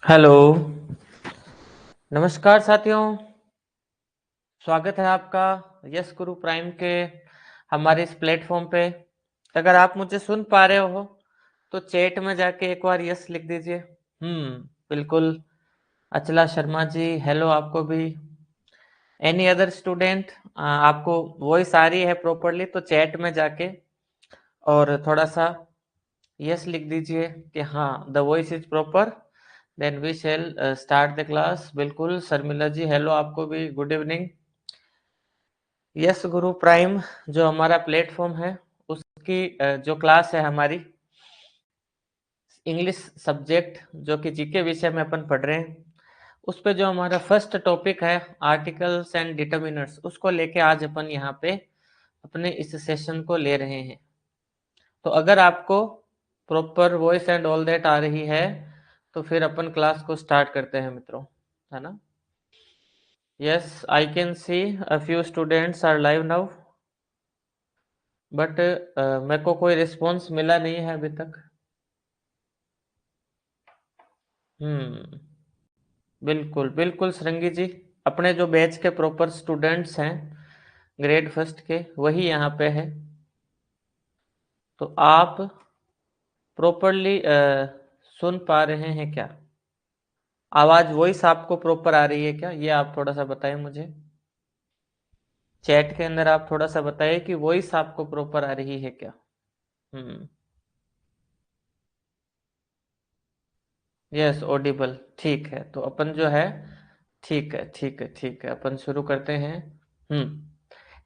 Hello, नमस्कार साथियों, स्वागत है आपका यस गुरु प्राइम के हमारे इस प्लेटफॉर्म पे। अगर आप मुझे सुन पा रहे हो तो चैट में जाके एक बार यस लिख दीजिए। बिल्कुल। अचला शर्मा जी, हेलो आपको भी। एनी अदर स्टूडेंट, आपको वॉइस आ रही है प्रॉपरली तो चैट में जाके और थोड़ा सा यस लिख दीजिए कि हाँ the voice is proper, then we shall start the class. बिल्कुल शर्मिला जी, हेलो आपको भी, good evening. Yes Guru Prime जो हमारा प्लेटफॉर्म है उसकी जो क्लास है हमारी इंग्लिश सब्जेक्ट जो कि जीके विषय में अपन पढ़ रहे हैं, उस पे जो हमारा फर्स्ट टॉपिक है आर्टिकल्स एंड डिटर्मिनर्स, उसको लेके आज अपन यहाँ पे अपने इस सेशन को ले रहे हैं। तो अगर आपको proper voice and all that आ रही है तो फिर अपन क्लास को स्टार्ट करते हैं मित्रों, है ना। Yes, I can see a few students are live now, but मेरे को कोई रिस्पॉन्स मिला नहीं है अभी तक। हम्म बिल्कुल बिल्कुल श्रृंगी जी, अपने जो बैच के प्रॉपर स्टूडेंट्स हैं ग्रेड फर्स्ट के वही यहाँ पे है। तो आप प्रॉपरली सुन पा रहे हैं क्या? आवाज वॉइस आपको प्रॉपर आ रही है क्या, ये आप थोड़ा सा बताएं मुझे। चैट के अंदर आप थोड़ा सा बताइए कि वॉइस आपको प्रॉपर आ रही है क्या। हम्म यस ऑडिबल, ठीक है। तो अपन जो है ठीक है ठीक है ठीक है, अपन शुरू करते हैं।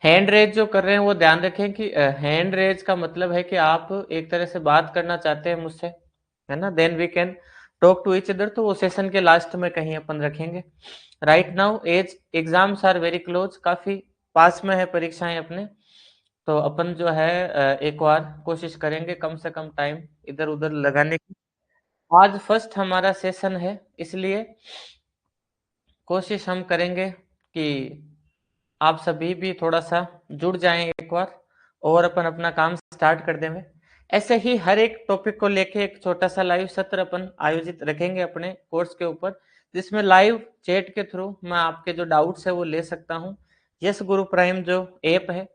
हैंड रेज जो कर रहे हैं वो ध्यान रखें कि हैंड रेज का मतलब है कि आप एक तरह से बात करना चाहते हैं मुझसे, है ना। Then we can talk to each other, तो वो सेशन के लास्ट में कहीं अपन रखेंगे। Right now as exams are very close, काफी पास में है परीक्षाएं अपने। तो अपन जो है एक बार कोशिश करेंगे कम से कम टाइम इधर उधर लगाने की। आज फर्स्ट हमारा सेशन है, इसलिए कोशिश हम करेंगे कि आप सभी भी थोड़ा सा जुड़ जाएं एक बार और अपन अपना काम स्टार्ट कर देंगे। ऐसे ही हर एक टॉपिक को लेके एक छोटा सा लाइव सत्र अपन आयोजित रखेंगे अपने कोर्स के ऊपर, जिसमें लाइव चैट के थ्रू मैं आपके जो डाउट्स है वो ले सकता हूँ। यस गुरु प्राइम जो ऐप है,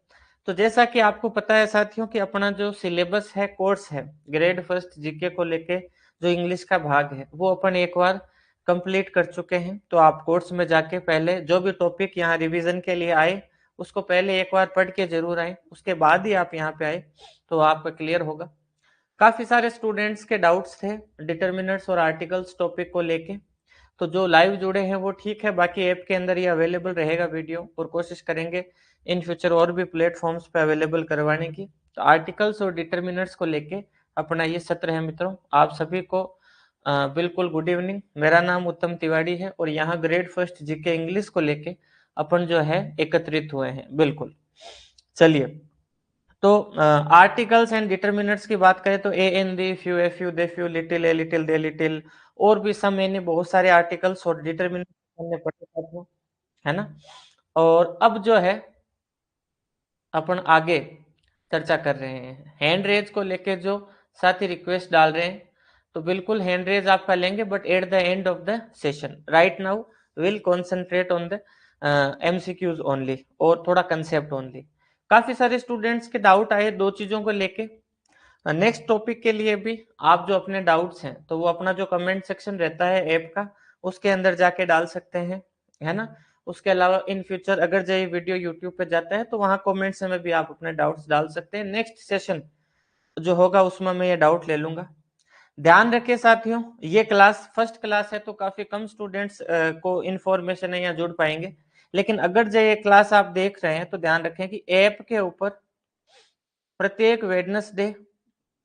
तो जैसा कि आपको पता है साथियों कि अपना जो सिलेबस है, कोर्स है ग्रेड फर्स्ट जीके को लेके, जो इंग्लिश का भाग है वो अपन एक बार कंप्लीट कर चुके हैं। तो आप कोर्स में जाके पहले जो भी टॉपिक यहाँ रिवीजन के लिए आए उसको पहले एक बार पढ़ के जरूर आए, उसके बाद ही आप यहाँ पे आए तो आपका क्लियर होगा। काफी सारे स्टूडेंट्स के डाउट्स थे डिटर्मिनर्स और आर्टिकल्स टॉपिक को लेके, तो जो लाइव जुड़े हैं वो ठीक है, बाकी ऐप के अंदर ये अवेलेबल रहेगा वीडियो, और कोशिश करेंगे इन फ्यूचर और भी प्लेटफॉर्म्स पे अवेलेबल करवाने की। तो आर्टिकल्स और डिटर्मिनर्स को लेके अपना ये सत्र है मित्रों। आप सभी को बिल्कुल गुड इवनिंग। मेरा नाम उत्तम तिवारी है और यहाँ ग्रेड फर्स्ट जीके इंग्लिश को लेके अपन जो है एकत्रित हुए हैं। बिल्कुल, चलिए। तो आर्टिकल्स एंड डिटर्मिनर्स की बात करें तो a an the few a few the few little a little the little, और भी सब मैंने बहुत सारे आर्टिकल्स और डिटर्मिनर्स हमने पढ़े साथियों, है ना। और अब जो है अपन आगे चर्चा कर रहे हैं हैंड रेज को लेके, जो साथी रिक्वेस्ट डाल रहे हैं तो बिल्कुल हैंड रेज आपका लेंगे, but at the end of the session. Right now will concentrate on the MCQs only और थोड़ा कंसेप्ट ओनली। काफी सारे स्टूडेंट्स के डाउट आए दो चीजों को लेके। नेक्स्ट टॉपिक के लिए भी आप जो अपने डाउट्स हैं तो वो अपना जो कमेंट सेक्शन रहता है ऐप का उसके अंदर जाके डाल सकते हैं, है ना। उसके अलावा इन फ्यूचर अगर जो ये वीडियो यूट्यूब पे जाता है तो वहां कमेंट्स में भी आप अपने डाउट्स डाल सकते हैं। नेक्स्ट सेशन जो होगा उसमें मैं ये डाउट ले लूंगा। ध्यान रखिए साथियों, ये क्लास फर्स्ट क्लास है तो काफी कम स्टूडेंट्स को इन्फॉर्मेशन है या जुड़ पाएंगे, लेकिन अगर जो ये क्लास आप देख रहे हैं तो ध्यान रखें कि ऐप के ऊपर प्रत्येक वेडनेसडे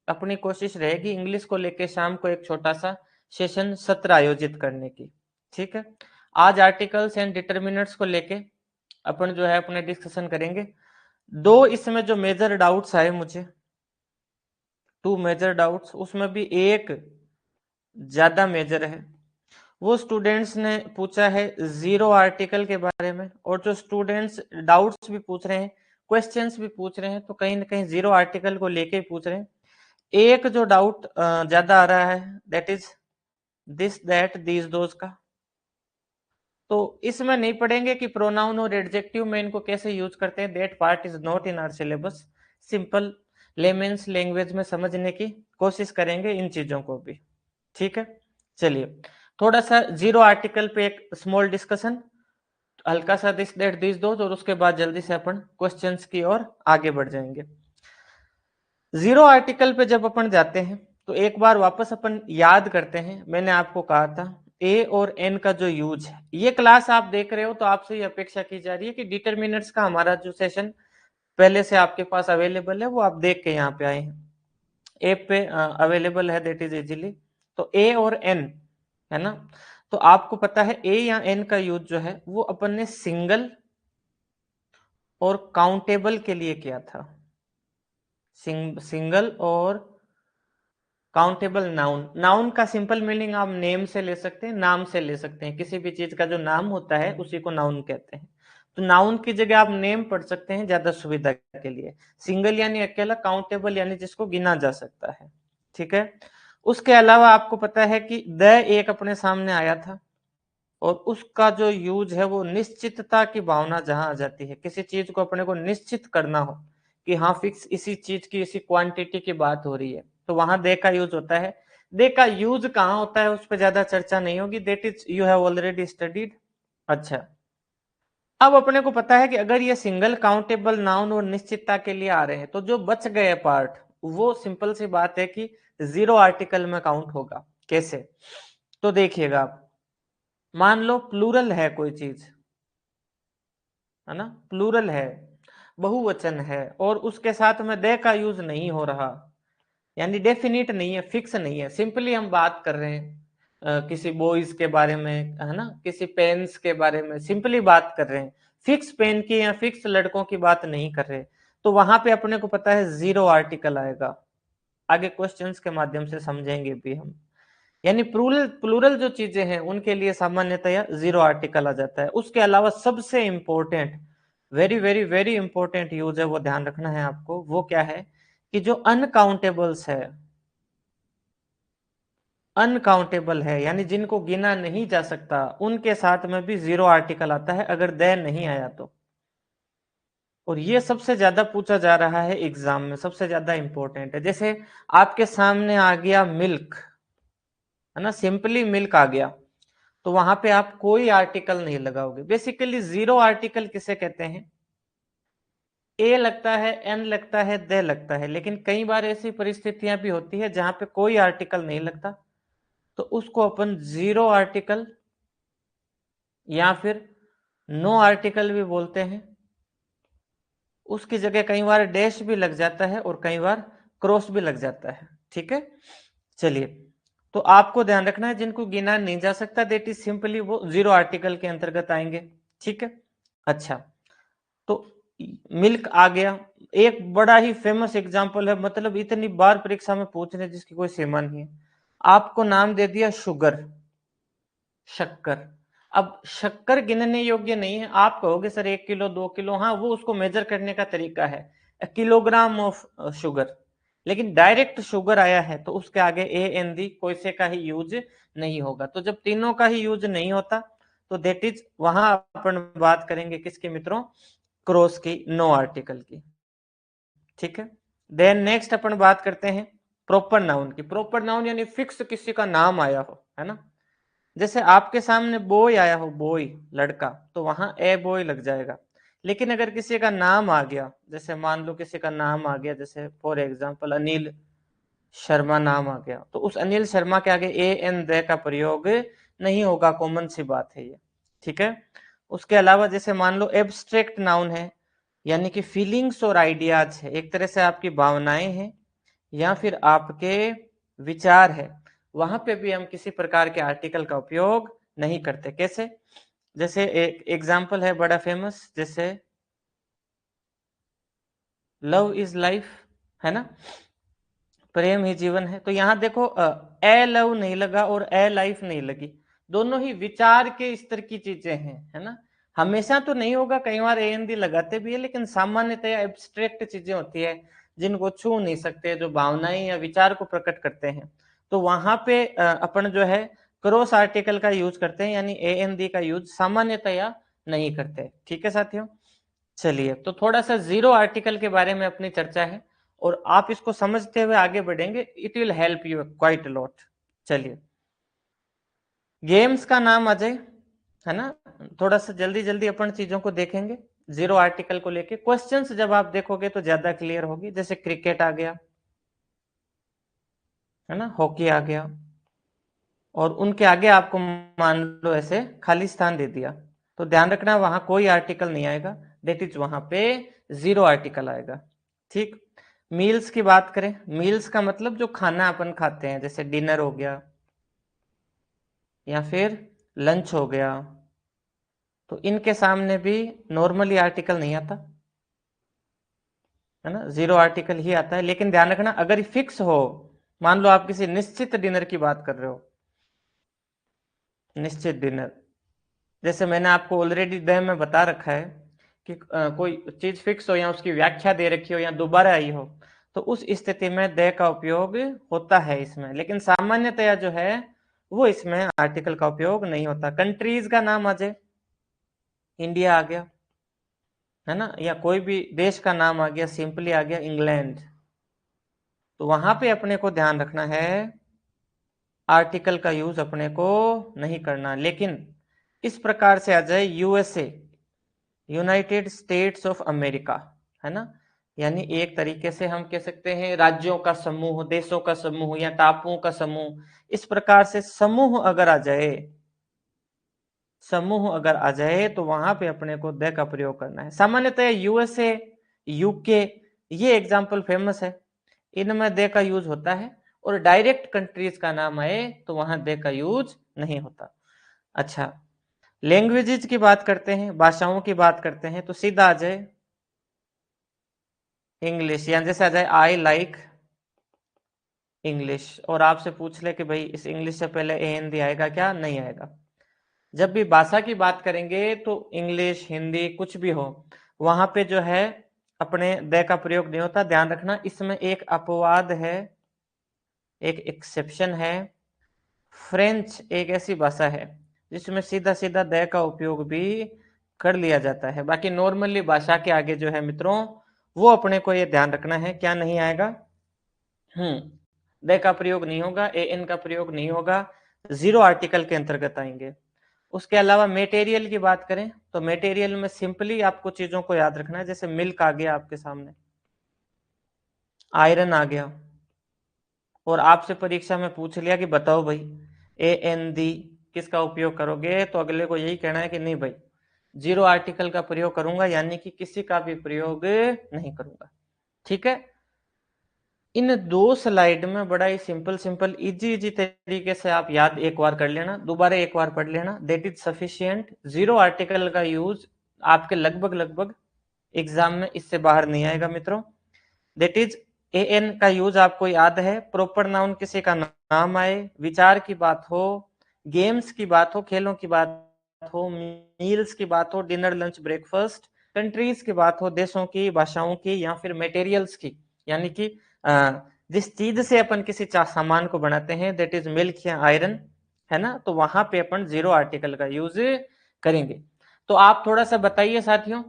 अपनी कोशिश रहेगी इंग्लिश को लेके शाम को एक छोटा सा सेशन सत्र आयोजित करने की। ठीक है, आज आर्टिकल्स एंड डिटर्मिनर्स को लेके अपन जो है अपने डिस्कशन करेंगे। दो इसमें जो मेजर डाउट्स आए मुझे, टू मेजर डाउट्स, उसमें भी एक ज्यादा मेजर है। वो स्टूडेंट्स ने पूछा है जीरो आर्टिकल के बारे में, और जो स्टूडेंट्स डाउट्स भी पूछ रहे हैं, क्वेश्चंस भी पूछ रहे हैं, तो कहीं ना कहीं जीरो आर्टिकल को लेके ही पूछ रहे हैं। एक जो डाउट ज्यादा आ रहा है that is this that these those का। तो इसमें नहीं पढ़ेंगे कि प्रोनाउन और एडजेक्टिव में इनको कैसे यूज करते हैं, that part is not in our syllabus. Simple layman's language में समझने की कोशिश करेंगे इन चीजों को भी, ठीक है। चलिए थोड़ा सा जीरो आर्टिकल पे एक स्मॉल डिस्कशन, हल्का सा दिस दैट दिस दोज, और उसके बाद जल्दी से अपन क्वेश्चंस की ओर आगे बढ़ जाएंगे। जीरो आर्टिकल पे जब अपन जाते हैं तो एक बार वापस अपन याद करते हैं, मैंने आपको कहा था ए और एन का जो यूज है, ये क्लास आप देख रहे हो तो आपसे ये अपेक्षा की जा रही है कि डिटरमिनर्स का हमारा जो सेशन पहले से आपके पास अवेलेबल है वो आप देख के यहाँ पे आए हैं, ऐप पे अवेलेबल है, दैट इज इजीली। तो ए और एन है ना, तो आपको पता है ए या एन का यूज जो है वो अपन ने सिंगल और काउंटेबल के लिए किया था। सिंगल और काउंटेबल नाउन, नाउन का सिंपल मीनिंग आप नेम से ले सकते हैं, नाम से ले सकते हैं, किसी भी चीज का जो नाम होता है उसी को नाउन कहते हैं। तो नाउन की जगह आप नेम पढ़ सकते हैं ज्यादा सुविधा के लिए। सिंगल यानी अकेला, काउंटेबल यानी जिसको गिना जा सकता है, ठीक है। उसके अलावा आपको पता है कि द एक अपने सामने आया था, और उसका जो यूज है वो निश्चितता की भावना जहां आ जाती है, किसी चीज को अपने को निश्चित करना हो कि हाँ फिक्स इसी चीज की इसी क्वांटिटी की बात हो रही है, तो वहां दे का यूज होता है। दे का यूज कहाँ होता है उस पर ज्यादा चर्चा नहीं होगी, that is you have already studied. अच्छा, अब अपने को पता है कि अगर ये सिंगल काउंटेबल नाउन और निश्चितता के लिए आ रहे हैं तो जो बच गए पार्ट वो सिंपल सी बात है कि जीरो आर्टिकल में काउंट होगा। कैसे, तो देखिएगा आप, मान लो प्लूरल है कोई चीज, है ना, प्लूरल है, बहुवचन है, और उसके साथ में दे का यूज नहीं हो रहा, यानी डेफिनिट नहीं है, फिक्स नहीं है, सिंपली हम बात कर रहे हैं किसी बॉयज के बारे में, है ना, किसी पेन्स के बारे में सिंपली बात कर रहे हैं, फिक्स पेन की या फिक्स लड़कों की बात नहीं कर रहे, तो वहां पे अपने को पता है जीरो आर्टिकल आएगा। आगे क्वेश्चंस के माध्यम से समझेंगे भी हम, यानी प्लूरल प्लूरल जो चीजें हैं उनके लिए सामान्यतया जीरो आर्टिकल आ जाता है। उसके अलावा सबसे important, very very very important use है, वो ध्यान रखना है आपको, वो क्या है कि जो अनकाउंटेबल्स है, अनकाउंटेबल है यानी जिनको गिना नहीं जा सकता, उनके साथ में भी जीरो आर्टिकल आता है अगर दे नहीं आया तो। और ये सबसे ज्यादा पूछा जा रहा है एग्जाम में, सबसे ज्यादा इंपॉर्टेंट है। जैसे आपके सामने आ गया मिल्क, है ना, सिंपली मिल्क आ गया, तो वहां पे आप कोई आर्टिकल नहीं लगाओगे। बेसिकली जीरो आर्टिकल किसे कहते हैं, ए लगता है, एन लगता है, दे लगता है, लेकिन कई बार ऐसी परिस्थितियां भी होती है जहां पे कोई आर्टिकल नहीं लगता, तो उसको अपन जीरो आर्टिकल या फिर नो आर्टिकल भी बोलते हैं। उसकी जगह कई बार डैश भी लग जाता है और कई बार क्रॉस भी लग जाता है, ठीक है। चलिए, तो आपको ध्यान रखना है जिनको गिना नहीं जा सकता दैट इज सिंपली वो जीरो आर्टिकल के अंतर्गत आएंगे, ठीक है। अच्छा, तो मिल्क आ गया, एक बड़ा ही फेमस एग्जांपल है, मतलब इतनी बार परीक्षा में पूछने जिसकी कोई सीमा नहीं है। आपको नाम दे दिया शुगर, शक्कर। अब शक्कर गिनने योग्य नहीं है, आप कहोगे सर 1 किलो 2 किलो, हाँ वो उसको मेजर करने का तरीका है, किलोग्राम ऑफ शुगर, लेकिन डायरेक्ट शुगर आया है तो उसके आगे ए एन दी कोई से का ही यूज नहीं होगा। तो जब तीनों का ही यूज नहीं होता तो दैट इज वहां अपन बात करेंगे किसकी मित्रों, क्रॉस की, नो आर्टिकल की, ठीक है। देन नेक्स्ट अपन बात करते हैं प्रॉपर नाउन की। प्रॉपर नाउन यानी फिक्स किसी का नाम आया हो, है ना, जैसे आपके सामने बॉय आया हो, बॉय लड़का, तो वहां ए बॉय लग जाएगा। लेकिन अगर किसी का नाम आ गया, जैसे मान लो किसी का नाम आ गया, जैसे फॉर एग्जांपल अनिल शर्मा नाम आ गया, तो उस अनिल शर्मा के आगे ए एन दे का प्रयोग नहीं होगा, कॉमन सी बात है ये, ठीक है। उसके अलावा जैसे मान लो एब्स्ट्रैक्ट नाउन है, यानी कि फीलिंग्स और आइडियाज है, एक तरह से आपकी भावनाएं हैं या फिर आपके विचार है, वहां पे भी हम किसी प्रकार के आर्टिकल का उपयोग नहीं करते। कैसे, जैसे एक एग्जांपल है बड़ा फेमस, जैसे लव इज लाइफ, है ना, प्रेम ही जीवन है, तो यहाँ देखो ए लव नहीं लगा और ए लाइफ नहीं लगी, दोनों ही विचार के स्तर की चीजें हैं, है ना। हमेशा तो नहीं होगा, कई बार ए एन डी लगाते भी है, लेकिन सामान्यतया एब्स्ट्रैक्ट चीजें होती है जिनको छू नहीं सकते, जो भावनाएं या विचार को प्रकट करते हैं, तो वहां पे अपन जो है क्रॉस आर्टिकल का यूज करते हैं, यानी ए एन दी का यूज सामान्यतया नहीं करते। ठीक है साथियों, चलिए तो थोड़ा सा जीरो आर्टिकल के बारे में अपनी चर्चा है, और आप इसको समझते हुए आगे बढ़ेंगे, it will help you quite lot. चलिए, गेम्स का नाम अजय, है ना, थोड़ा सा जल्दी जल्दी अपन चीजों को देखेंगे जीरो आर्टिकल को लेके। क्वेश्चंस जब आप देखोगे तो ज्यादा क्लियर होगी, जैसे क्रिकेट आ गया, है ना, हॉकी आ गया, और उनके आगे आपको मान लो ऐसे खाली स्थान दे दिया, तो ध्यान रखना वहां कोई आर्टिकल नहीं आएगा, दैट इज वहां पे जीरो आर्टिकल आएगा। ठीक, मील्स की बात करें, मील्स का मतलब जो खाना अपन खाते हैं, जैसे डिनर हो गया या फिर लंच हो गया, तो इनके सामने भी नॉर्मली आर्टिकल नहीं आता, है ना, जीरो आर्टिकल ही आता है। लेकिन ध्यान रखना अगर फिक्स हो, मान लो आप किसी निश्चित डिनर की बात कर रहे हो, निश्चित डिनर, जैसे मैंने आपको ऑलरेडी द में बता रखा है कि कोई चीज फिक्स हो या उसकी व्याख्या दे रखी हो या दोबारा आई हो, तो उस स्थिति में द का उपयोग होता है इसमें, लेकिन सामान्यतया जो है वो इसमें आर्टिकल का उपयोग नहीं होता। कंट्रीज का नाम आ जाए, इंडिया आ गया, है ना, या कोई भी देश का नाम आ गया, सिंपली आ गया इंग्लैंड, तो वहां पे अपने को ध्यान रखना है आर्टिकल का यूज अपने को नहीं करना। लेकिन इस प्रकार से आ जाए USA, United states of America, है ना, यानी एक तरीके से हम कह सकते हैं राज्यों का समूह, देशों का समूह या टापुओं का समूह, इस प्रकार से समूह अगर आ जाए, समूह अगर आ जाए तो वहां पे अपने को द का प्रयोग करना है। सामान्यतः यूएसए, यूके, ये एग्जाम्पल फेमस है, इनमें द का यूज होता है, और डायरेक्ट कंट्रीज का नाम आए तो वहां द का यूज नहीं होता। अच्छा, लैंग्वेजेस की बात करते हैं, भाषाओं की बात करते हैं, तो सीधा आ जाए इंग्लिश, या जैसे आ जाए आई लाइक इंग्लिश, और आपसे पूछ ले कि भाई इस इंग्लिश से पहले ए हिंदी आएगा क्या, नहीं आएगा। जब भी भाषा की बात करेंगे तो इंग्लिश, हिंदी, कुछ भी हो, वहां पे जो है अपने द का प्रयोग नहीं होता। ध्यान रखना इसमें एक अपवाद है, एक एक्सेप्शन है। फ्रेंच एक ऐसी भाषा है जिसमें सीधा सीधा द का उपयोग भी कर लिया जाता है। बाकी नॉर्मली भाषा के आगे जो है मित्रों, वो अपने को ये ध्यान रखना है क्या नहीं आएगा, द का प्रयोग नहीं होगा, ए एन का प्रयोग नहीं होगा, जीरो आर्टिकल के अंतर्गत आएंगे। उसके अलावा मटेरियल की बात करें तो मटेरियल में सिंपली आपको चीजों को याद रखना है, जैसे मिल्क आ गया आपके सामने, आयरन आ गया, और आपसे परीक्षा में पूछ लिया कि बताओ भाई ए एन दी किसका उपयोग करोगे, तो अगले को यही कहना है कि नहीं भाई जीरो आर्टिकल का प्रयोग करूंगा, यानी कि किसी का भी प्रयोग नहीं करूंगा। ठीक है, इन दो स्लाइड में बड़ा ही सिंपल सिंपल इजी इजी तरीके से आप याद एक बार कर लेना, दोबारा एक बार पढ़ लेना, that is sufficient. Zero article का यूज आपके लगभग लगभग एग्जाम में इससे बाहर नहीं आएगा मित्रों। दैट इज ए एन का यूज आपको याद है, प्रॉपर नाउन किसी का नाम आए, विचार की बात हो, गेम्स की बात हो, खेलों की बात हो, मील्स की बात हो, डिनर लंच ब्रेकफास्ट, कंट्रीज की बात हो, देशों की, भाषाओं की, या फिर मटेरियल्स की, यानी कि जिस चीज से अपन किसी सामान को बनाते हैं, दैट इज मिल्क या आयरन, है ना, तो वहां पे अपन जीरो आर्टिकल का यूज करेंगे। तो आप थोड़ा सा बताइए साथियों,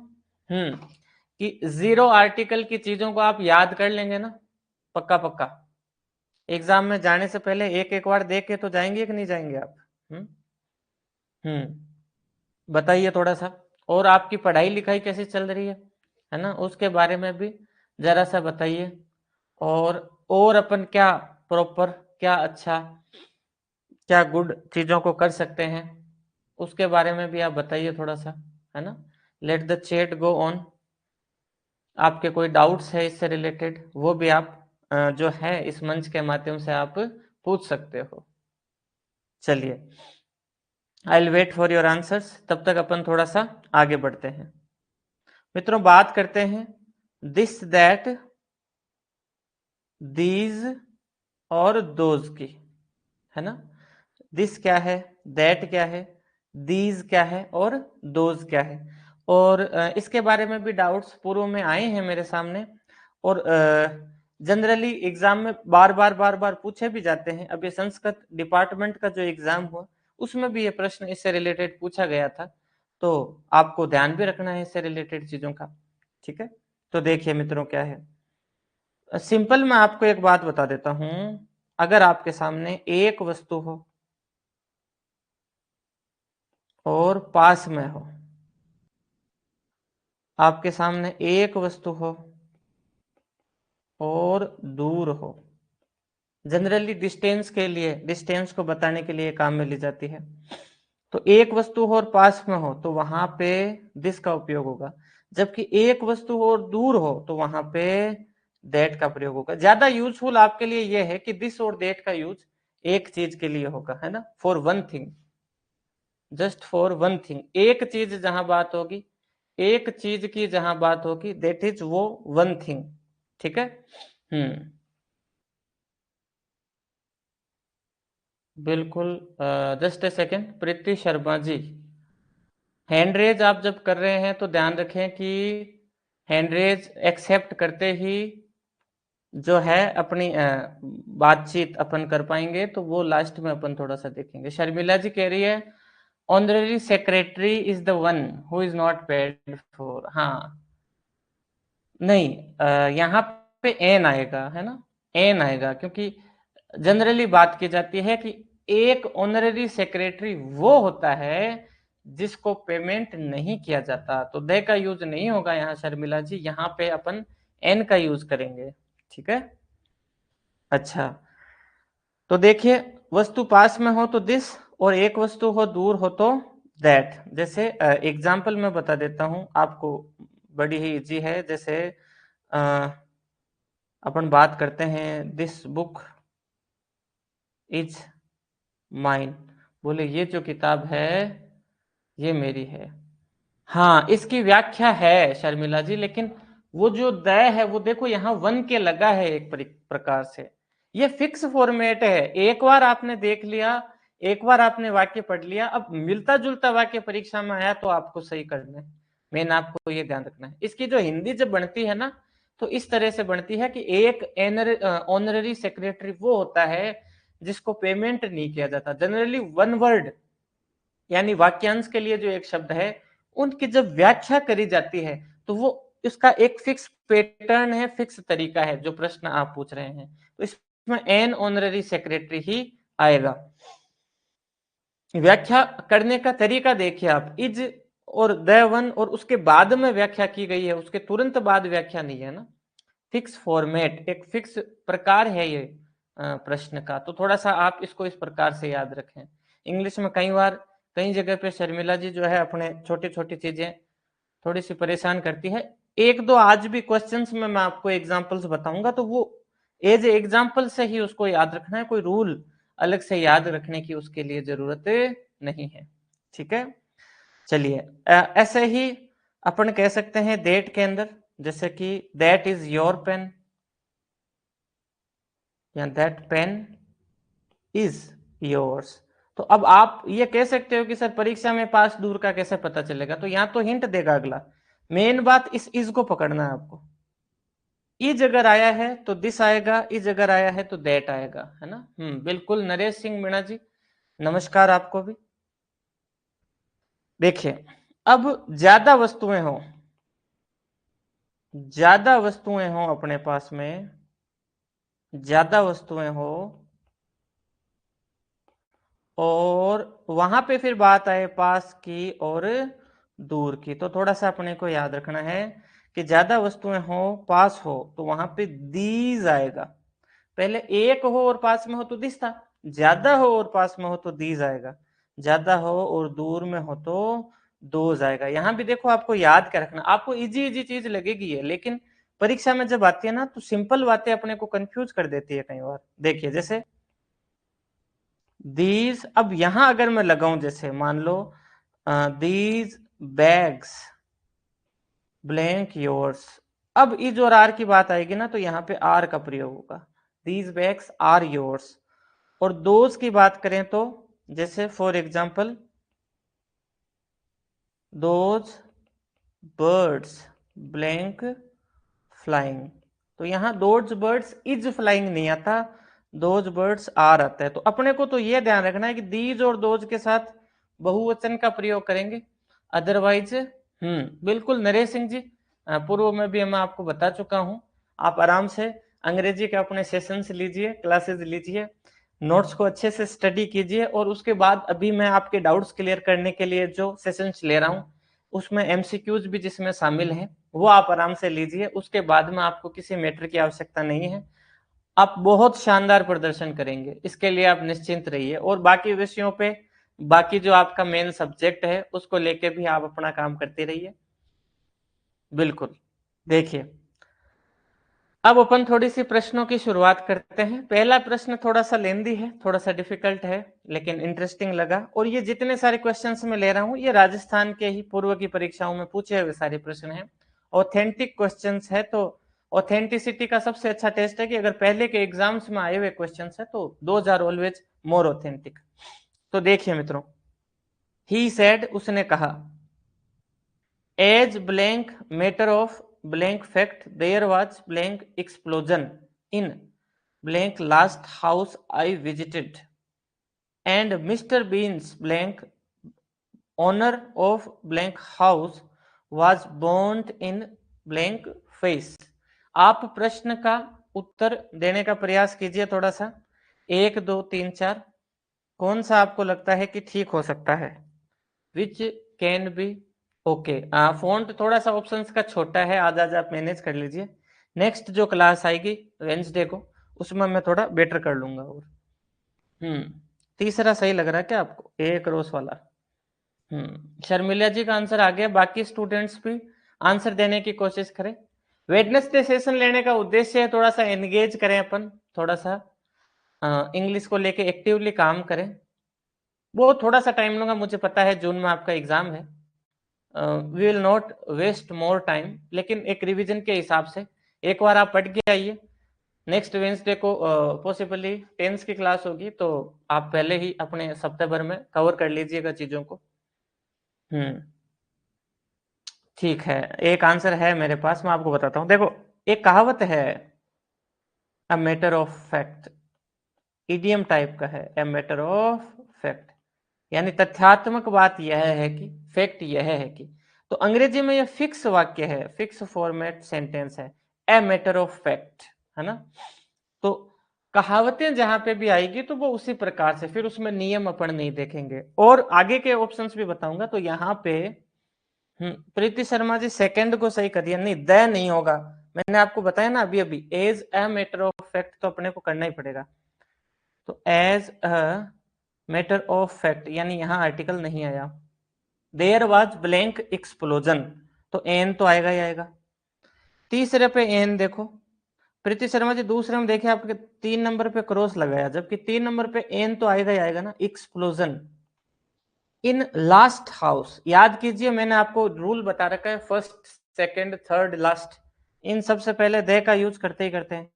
कि जीरो आर्टिकल की चीजों को आप याद कर लेंगे ना, पक्का पक्का, एग्जाम में जाने से पहले एक एक बार देख के तो जाएंगे कि नहीं जाएंगे आप? बताइए थोड़ा सा, और आपकी पढ़ाई लिखाई कैसी चल रही है ना, उसके बारे में भी जरा सा बताइए, और अपन क्या प्रॉपर, क्या अच्छा, क्या गुड चीजों को कर सकते हैं, उसके बारे में भी आप बताइए थोड़ा सा, है ना। Let the chat go on. आपके कोई डाउट्स है इससे रिलेटेड, वो भी आप जो है इस मंच के माध्यम से आप पूछ सकते हो। चलिए, I will wait for your answers, तब तक अपन थोड़ा सा आगे बढ़ते हैं। मित्रों बात करते हैं दिस, दैट, दीज और दोज की, है ना। दिस क्या है, दैट क्या है, दीज क्या है, और दोज क्या है, और इसके बारे में भी डाउट्स पूर्व में आए हैं मेरे सामने, और जनरली एग्जाम में बार बार पूछे भी जाते हैं। अब ये संस्कृत डिपार्टमेंट का जो एग्जाम हुआ उसमें भी ये प्रश्न इससे रिलेटेड पूछा गया था, तो आपको ध्यान भी रखना है इससे रिलेटेड चीजों का। ठीक है, तो देखिए मित्रों क्या है, सिंपल मैं आपको एक बात बता देता हूं। अगर आपके सामने एक वस्तु हो और पास में हो, आपके सामने एक वस्तु हो और दूर हो, जनरली डिस्टेंस के लिए, डिस्टेंस को बताने के लिए काम में ली जाती है। तो एक वस्तु हो और पास में हो तो वहां पे दिस का उपयोग होगा, जबकि एक वस्तु हो और दूर हो तो वहां पे दैट का प्रयोग होगा। ज्यादा यूजफुल आपके लिए यह है कि दिस और दैट का यूज एक चीज के लिए होगा, है ना, for one thing, just for one thing. एक चीज जहां बात होगी, एक चीज की जहां बात होगी, दैट इज वो वन थिंग। ठीक है, बिल्कुल। Just a second, Preeti Sharma ji, hand raise आप जब कर रहे हैं तो ध्यान रखें कि हैंड रेज एक्सेप्ट करते ही जो है अपनी बातचीत अपन कर पाएंगे, तो वो लास्ट में अपन थोड़ा सा देखेंगे। शर्मिला जी कह रही है honorary secretary is the one who is not paid for. हाँ, नहीं, यहाँ पे एन आएगा, है ना, एन आएगा, क्योंकि जनरली बात की जाती है कि एक ऑनररी सेक्रेटरी वो होता है जिसको पेमेंट नहीं किया जाता, तो दे का यूज नहीं होगा यहाँ शर्मिला जी, यहाँ पे अपन एन का यूज करेंगे। ठीक है, अच्छा, तो देखिए वस्तु पास में हो तो दिस और एक वस्तु हो दूर हो तो दैट। जैसे एग्जाम्पल मैं बता देता हूं आपको, बड़ी ही इजी है। जैसे अपन बात करते हैं दिस बुक इज माइन, बोले ये जो किताब है ये मेरी है। हाँ, इसकी व्याख्या है शर्मिला जी, लेकिन वो जो द है वो देखो यहाँ वन के लगा है एक प्रकार से, ये फिक्स फॉर्मेट है। एक बार आपने देख लिया, एक बार आपने वाक्य पढ़ लिया, अब मिलता जुलता वाक्य परीक्षा में आया तो आपको सही करना है। मेन आपको ये ध्यान रखना है। इसकी जो हिंदी जब बनती है ना, तो इस तरह से बनती है कि एक ऑनररी सेक्रेटरी वो होता है जिसको पेमेंट नहीं किया जाता। जनरली वन वर्ड यानी वाक्यांश के लिए जो एक शब्द है, उनकी जब व्याख्या करी जाती है तो वो इसका एक फिक्स पैटर्न है, फिक्स तरीका है। जो प्रश्न आप पूछ रहे हैं तो इसमें एन ऑनररी सेक्रेटरी ही आएगा। व्याख्या करने का तरीका देखिए आप, इज और द वन और उसके बाद में व्याख्या की गई है, उसके तुरंत बाद व्याख्या नहीं है ना। फिक्स फॉर्मेट, एक फिक्स प्रकार है ये प्रश्न का, तो थोड़ा सा आप इसको इस प्रकार से याद रखें। इंग्लिश में कई बार कई जगह पे शर्मिला जी जो है अपने छोटी छोटी चीजें थोड़ी सी परेशान करती है। एक दो आज भी क्वेश्चंस में मैं आपको एग्जांपल्स बताऊंगा, तो वो एज एग्जांपल से ही उसको याद रखना है, कोई रूल अलग से याद रखने की उसके लिए जरूरत नहीं है। ठीक है, चलिए ऐसे ही अपन कह सकते हैं दैट के अंदर, जैसे कि दैट इज योर पेन या दैट पेन इज योर्स। तो अब आप ये कह सकते हो कि सर परीक्षा में पास दूर का कैसे पता चलेगा, तो यहाँ तो हिंट देगा अगला। मेन बात इस इज को पकड़ना है आपको। इज अगर आया है तो दिस आएगा, इज अगर आया है तो दैट आएगा, है ना। बिल्कुल, नरेश सिंह मीणा जी नमस्कार आपको भी। देखिए अब ज्यादा वस्तुएं हो अपने पास में, ज्यादा वस्तुएं हो और वहां पे फिर बात आए पास की और दूर की, तो थोड़ा सा अपने को याद रखना है कि ज्यादा वस्तुएं हो पास हो तो वहां पे दीज आएगा। पहले एक हो और पास में हो तो दिस था, ज्यादा हो और पास में हो तो दीज आएगा, ज्यादा हो और दूर में हो तो दोज आएगा। यहां भी देखो आपको याद क्या रखना, आपको इजी इजी चीज लगेगी है, लेकिन परीक्षा में जब आती है ना तो सिंपल बातें अपने को कंफ्यूज कर देती है कई बार। देखिए जैसे दीज, अब यहां अगर मैं लगाऊं, जैसे मान लो दीज बैग्स ब्लैंक योर्स, अब इज और आर की बात आएगी ना तो यहाँ पे आर का प्रयोग होगा, दीज बैग्स आर योर्स। और दोज की बात करें तो जैसे for example those birds blank flying, तो यहाँ दोज बर्ड्स इज फ्लाइंग नहीं आता, दोज बर्ड्स आर आता है। तो अपने को तो ये ध्यान रखना है कि दीज और दोज के साथ बहुवचन का प्रयोग करेंगे, अदरवाइज बिल्कुल नरेश सिंह जी, पूर्व में भी मैं आपको बता चुका हूं, आप आराम से अंग्रेजी के अपने सेशंस लीजिए, क्लासेस लीजिए, नोट्स को अच्छे से स्टडी कीजिए, और उसके बाद अभी मैं आपके डाउट्स क्लियर करने के लिए जो सेशंस ले रहा हूं उसमें एमसीक्यूज भी जिसमें शामिल हैं, वो आप आराम से लीजिए। उसके बाद में आपको किसी मैटर की आवश्यकता नहीं है, आप बहुत शानदार प्रदर्शन करेंगे, इसके लिए आप निश्चिंत रहिए। और बाकी विषयों पे, बाकी जो आपका मेन सब्जेक्ट है उसको लेके भी आप अपना काम करते रहिए। बिल्कुल। देखिए, अब अपन थोड़ी सी प्रश्नों की शुरुआत करते हैं। पहला प्रश्न थोड़ा सा लेंदी है, थोड़ा सा डिफिकल्ट है, लेकिन इंटरेस्टिंग लगा। और ये जितने सारे क्वेश्चंस मैं ले रहा हूं ये राजस्थान के ही पूर्व की परीक्षाओं में पूछे हुए सारे प्रश्न हैं, ऑथेंटिक क्वेश्चंस है। तो ऑथेंटिसिटी का सबसे अच्छा टेस्ट है कि अगर पहले के एग्जाम्स में आए हुए क्वेश्चंस है तो those are always more authentic. तो देखिए मित्रों, ही सेड, उसने कहा, as blank matter of blank fact there was blank explosion in blank last house I visited and Mr. Bean's blank owner of blank house was burnt in blank face। आप प्रश्न का उत्तर देने का प्रयास कीजिए थोड़ा सा, 1 2 3 4 कौन सा आपको लगता है कि ठीक हो सकता है, which can be okay. Font थोड़ा सा ऑप्शंस का छोटा है, आज आज आप मैनेज कर लीजिए, नेक्स्ट जो क्लास आएगी वेंसडे को उसमें मैं थोड़ा बेटर कर लूंगा। और तीसरा सही लग रहा है क्या आपको, एक रोज वाला? शर्मिला जी का आंसर आ गया, बाकी स्टूडेंट्स भी आंसर देने की कोशिश करें। वेडनेसडे सेशन लेने का उद्देश्य है थोड़ा सा एंगेज करें अपन, थोड़ा सा इंग्लिश को लेके एक्टिवली काम करें। वो थोड़ा सा टाइम लूंगा, मुझे पता है जून में आपका एग्जाम है, we will not waste more time, लेकिन एक रिवीजन के हिसाब से एक बार आप पढ़ के आइए। नेक्स्ट वेंसडे को पॉसिबली टेंस की क्लास होगी, तो आप पहले ही अपने सप्ताह भर में कवर कर लीजिएगा चीजों को। ठीक है, एक आंसर है मेरे पास, मैं आपको बताता हूं। देखो, एक कहावत है, अ matter of fact, idiom type का है, अ मैटर ऑफ फैक्ट, यानी तथ्यात्मक बात यह है कि, फैक्ट यह है कि। तो अंग्रेजी में यह फिक्स वाक्य है, फिक्स फॉर्मेट सेंटेंस है, ए मैटर ऑफ फैक्ट, है ना। तो कहावतें जहां पे भी आएगी तो वो उसी प्रकार से, फिर उसमें नियम अपन नहीं देखेंगे, और आगे के ऑप्शंस भी बताऊंगा। तो यहाँ पे प्रीति शर्मा जी सेकंड को सही करिए, नहीं द नहीं होगा, मैंने आपको बताया ना अभी अभी, as a matter of fact तो अपने को करना ही पड़ेगा। तो as a matter of fact, यानी यहां आर्टिकल नहीं आया। देयर वाज ब्लैंक एक्सप्लोजन, तो एन तो आएगा ही आएगा। तीसरे पे एन देखो, प्रीति शर्मा जी दूसरे में देखे आपके 3 नंबर पे क्रॉस लगाया, जबकि 3 नंबर पे एन तो आएगा ही आएगा ना, एक्सप्लोजन इन लास्ट हाउस। याद कीजिए मैंने आपको रूल बता रखा है, फर्स्ट सेकंड थर्ड लास्ट, इन सबसे पहले दे का यूज करते ही करते हैं।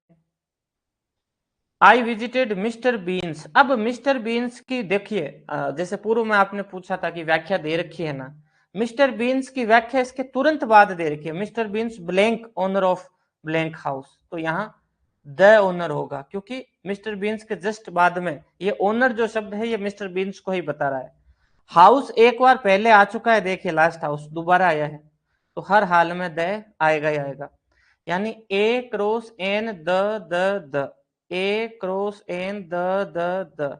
आई विजिटेड मिस्टर बीन्स, अब मिस्टर बीन्स की देखिए, जैसे पूर्व में आपने पूछा था कि व्याख्या दे रखी है ना, मिस्टर बीन्स की व्याख्या इसके तुरंत बाद दे रखी है, mister beans blank owner of blank house, तो यहाँ द ओनर होगा, क्योंकि मिस्टर बीन्स के जस्ट बाद में ये ओनर जो शब्द है ये मिस्टर बीन्स को ही बता रहा है। हाउस एक बार पहले आ चुका है, देखिए लास्ट हाउस दोबारा आया है, तो हर हाल में द आएगा ही आएगा, यानी a cross an the, a cross an the,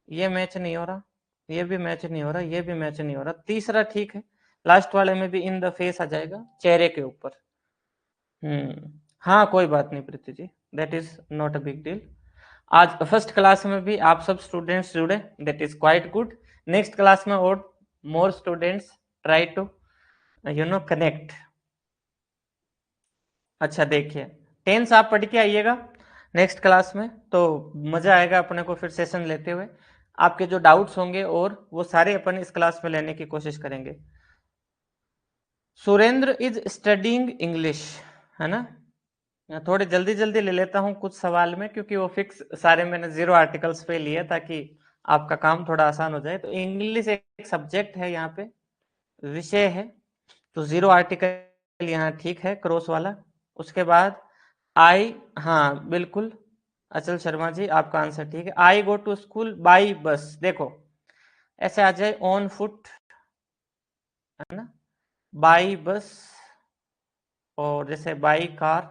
ये मैच नहीं हो रहा, ये भी मैच नहीं हो रहा, ये भी मैच नहीं हो रहा। तीसरा ठीक है, लास्ट वाले में भी इन द फेस आ जाएगा, चेहरे के ऊपर। हाँ कोई बात नहीं Preeti ji, that is not a big deal. आज फर्स्ट क्लास में भी आप सब स्टूडेंट्स जुड़े, that is quite good. Next class में और more students try to connect. अच्छा देखिए, टेंस आप पढ़ के आइएगा नेक्स्ट क्लास में, तो मजा आएगा अपने को फिर सेशन लेते हुए। आपके जो डाउट्स होंगे और वो सारे अपन इस क्लास में लेने की कोशिश करेंगे। सुरेंद्र इज स्टडिंग इंग्लिश, है ना। थोड़े जल्दी जल्दी ले लेता हूँ कुछ सवाल में, क्योंकि वो फिक्स सारे मैंने 0 आर्टिकल्स पे लिए ताकि आपका काम थोड़ा आसान हो जाए। तो इंग्लिश एक सब्जेक्ट है, यहाँ पे विषय है, तो 0 आर्टिकल यहाँ ठीक है क्रॉस वाला। उसके बाद आई, हाँ बिल्कुल अचल शर्मा जी, आपका आंसर ठीक है। I go to school by bus, देखो ऐसे आ जाए ऑन फुट, है ना, बाई बस, और जैसे बाई कार,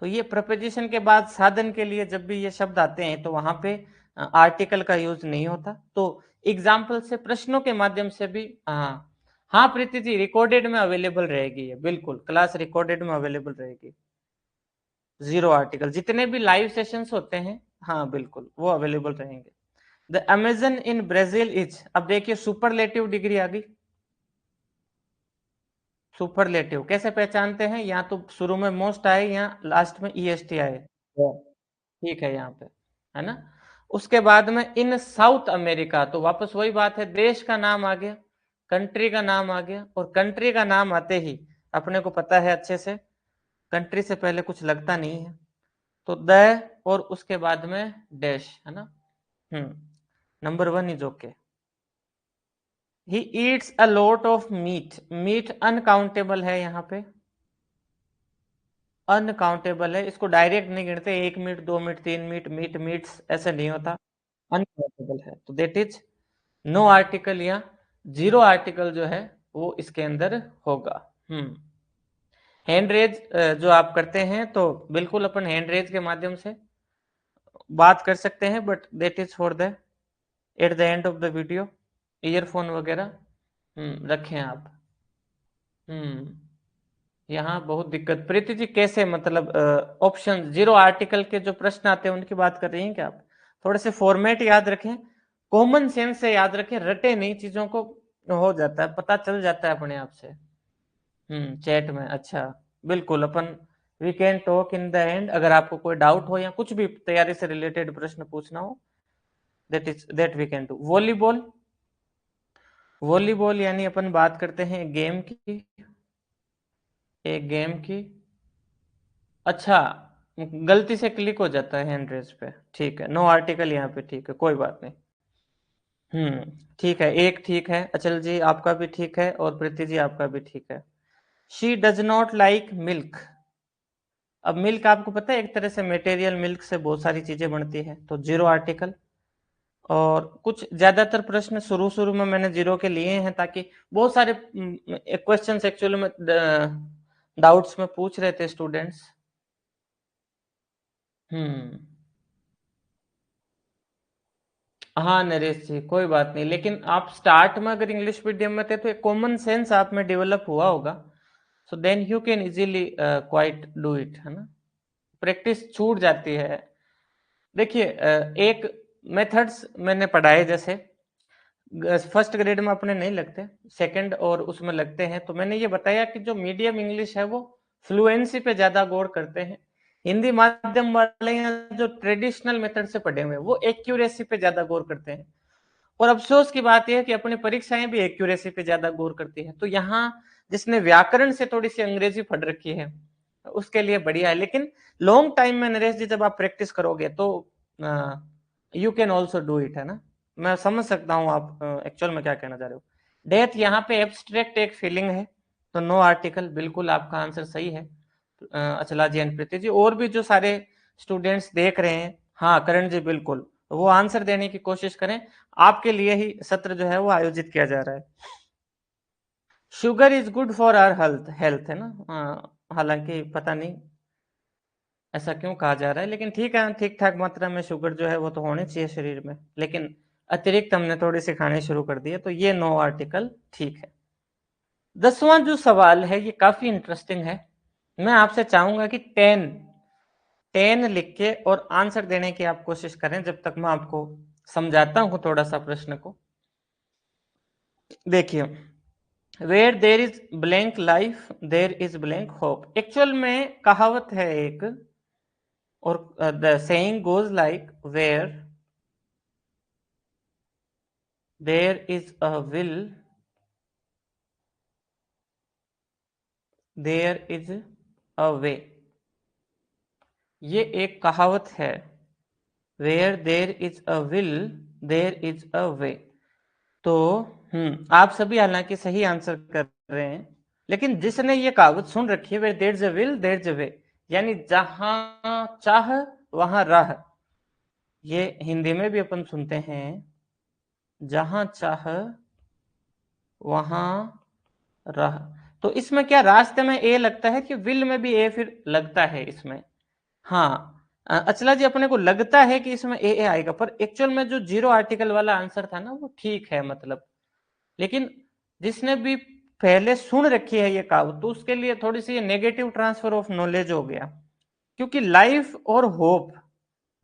तो ये प्रपोजिशन के बाद साधन के लिए जब भी ये शब्द आते हैं तो वहां पे आर्टिकल का यूज नहीं होता। तो एग्जाम्पल से, प्रश्नों के माध्यम से भी, हाँ हाँ प्रीति जी, रिकॉर्डेड में अवेलेबल रहेगी ये, बिल्कुल क्लास रिकॉर्डेड में अवेलेबल रहेगी। जीरो आर्टिकल, जितने भी लाइव सेशंस होते हैं, हाँ बिल्कुल वो अवेलेबल रहेंगे। The Amazon in Brazil is, अब देखिए सुपरलेटिव डिग्री आ गई। सुपरलेटिव कैसे पहचानते हैं, या तो शुरू में मोस्ट आए या लास्ट में ईएसटी आए, ठीक है यहाँ पे, है ना। उसके बाद में इन साउथ अमेरिका, तो वापस वही बात है, देश का नाम आ गया, कंट्री का नाम आ गया, और कंट्री का नाम आते ही अपने को पता है अच्छे से, कंट्री से पहले कुछ लगता नहीं है, तो द और उसके बाद में डैश, है ना। Number 1 is okay. He eats a lot of meat, meat uncountable है यहाँ पे, अनकाउंटेबल है, इसको डायरेक्ट नहीं गिनते, 1 meat 2 meat 3 meat, meat meats ऐसे नहीं होता, अनकाउंटेबल है, तो देट इज नो आर्टिकल या जीरो आर्टिकल जो है वो इसके अंदर होगा। हैंड रेज जो आप करते हैं तो बिल्कुल अपन हैंड रेज के माध्यम से बात कर सकते हैं, but that is for the at the end of the video, earphone वगैरह रखें आप। यहाँ बहुत दिक्कत, प्रीति जी कैसे, मतलब ऑप्शन जीरो आर्टिकल के जो प्रश्न आते हैं उनकी बात कर रही हैं क्या आप? थोड़े से फॉर्मेट याद रखें, कॉमन सेंस से याद रखें, रटे नहीं चीजों को, हो जाता है, पता चल जाता है अपने आप से। चैट में, अच्छा बिल्कुल, अपन we can talk in the end, अगर आपको कोई डाउट हो या कुछ भी तैयारी से रिलेटेड प्रश्न पूछना हो, that we can do. Volleyball, volleyball यानी अपन बात करते हैं गेम की, एक गेम की, अच्छा गलती से क्लिक हो जाता है हैंड रेज पे, ठीक है, नो आर्टिकल यहाँ पे, ठीक है कोई बात नहीं। ठीक है, एक ठीक है, अचल जी आपका भी ठीक है, और प्रीति जी आपका भी ठीक है। She does not like milk, अब मिल्क आपको पता है एक तरह से मटेरियल, मिल्क से बहुत सारी चीजें बनती है, तो जीरो आर्टिकल। और कुछ ज्यादातर प्रश्न शुरू शुरू में मैंने जीरो के लिए हैं, ताकि बहुत सारे क्वेश्चन एक्चुअली में डाउट्स में पूछ रहे थे स्टूडेंट्स। हाँ नरेश जी कोई बात नहीं, लेकिन आप स्टार्ट में अगर इंग्लिश मीडियम में थे तो एक कॉमन सेंस आप में डेवलप हुआ होगा, so then you can easily quite do it, है ना। प्रैक्टिस छूट जाती है। देखिए एक मेथड्स मैंने पढ़ाए, जैसे फर्स्ट ग्रेड में अपने नहीं लगते, सेकंड और उसमें लगते हैं, तो मैंने ये बताया कि जो मीडियम इंग्लिश है वो फ्लुएंसी पे ज्यादा गौर करते हैं, हिंदी माध्यम वाले जो ट्रेडिशनल मेथड से पढ़े हुए हैं वो एक्यूरेसी पे ज्यादा गौर करते हैं। और अफसोस की बात यह है कि अपनी परीक्षाएं भी एक्यूरेसी पे ज्यादा गौर करती है, तो यहाँ जिसने व्याकरण से थोड़ी सी अंग्रेजी पढ़ रखी है उसके लिए बढ़िया है, लेकिन लॉन्ग टाइम में नरेश जी जब आप प्रैक्टिस करोगे तो you can also do it, है ना। मैं समझ सकता हूँ आप एक्चुअल में क्या कहना चाह रहे हो। डेथ यहाँ पे एब्स्ट्रैक्ट एक फीलिंग है, तो नो आर्टिकल, बिल्कुल आपका आंसर सही है अचला जी एंड प्रीति जी। और भी जो सारे स्टूडेंट्स देख रहे हैं, हाँ करण जी बिल्कुल, वो आंसर देने की कोशिश करें, आपके लिए ही सत्र जो है वो आयोजित किया जा रहा है। Sugar is good for our health, health है ना, हालांकि पता नहीं ऐसा क्यों कहा जा रहा है, लेकिन ठीक है, ठीक ठाक मात्रा में शुगर जो है वो तो होनी चाहिए शरीर में, लेकिन अतिरिक्त हमने थोड़ी सी खानी शुरू कर दी है, तो ये नो आर्टिकल ठीक है। 10वां जो सवाल है ये काफी इंटरेस्टिंग है, मैं आपसे चाहूंगा कि 10 लिख के और आंसर देने की आप कोशिश करें, जब तक मैं आपको समझाता हूं थोड़ा सा प्रश्न को। देखिए, where there is blank life there is blank hope, actual में कहावत है एक, और the saying goes like, where there is a will there is a way, ये एक कहावत है, where there is a will there is a way. तो आप सभी हालांकि सही आंसर कर रहे हैं, लेकिन जिसने ये कहावत सुन रखी है, where there is a will there is a way, यानी जहां चाह वहां राह, ये हिंदी में भी अपन सुनते हैं, जहां चाह वहां राह। तो इसमें क्या रास्ते में ए लगता है कि विल में भी ए फिर लगता है इसमें? हाँ अचला जी, अपने को लगता है कि इसमें ए आएगा, पर एक्चुअल में जो जीरो आर्टिकल वाला आंसर था ना वो ठीक है मतलब। लेकिन जिसने भी पहले सुन रखी है ये कहावत, तो उसके लिए थोड़ी सी नेगेटिव ट्रांसफर ऑफ नॉलेज हो गया, क्योंकि लाइफ और होप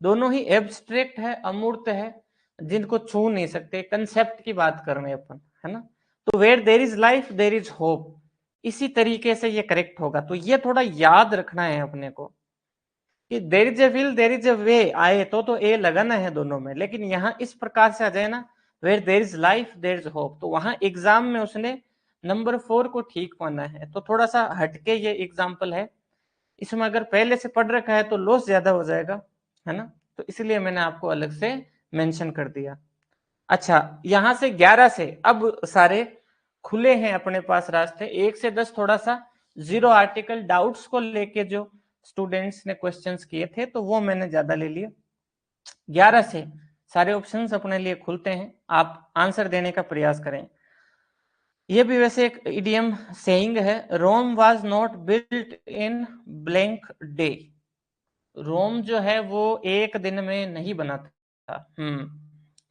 दोनों ही एब्स्ट्रैक्ट है, अमूर्त है, जिनको छू नहीं सकते, कंसेप्ट की बात कर रहे हैं अपन, है ना। तो where there is life there is hope, इसी तरीके से ये करेक्ट होगा। तो ये थोड़ा याद रखना है अपने को कि there is a will there is a way आए तो ए लगाना है दोनों में, लेकिन यहाँ इस प्रकार से आ जाए ना, where there is life there is hope, तो वहां एग्जाम में उसने नंबर 4 को ठीक माना है। तो थोड़ा सा हटके ये एग्जाम्पल है, इसमें अगर पहले से पढ़ रखा है तो लॉस ज्यादा हो जाएगा, है ना। तो इसलिए मैंने आपको अलग से मेंशन कर दिया। अच्छा, यहां से 11 से अब सारे खुले हैं अपने पास रास्ते। 1 से 10 थोड़ा सा जीरो आर्टिकल डाउट्स को लेके जो स्टूडेंट्स ने क्वेश्चंस किए थे, तो वो मैंने ज्यादा ले लिए। 11 से सारे ऑप्शंस अपने लिए खुलते हैं, आप आंसर देने का प्रयास करें। ये भी वैसे एक इडियम सेइंग है, Rome was not built in blank day. Rome जो है वो एक दिन में नहीं बना था।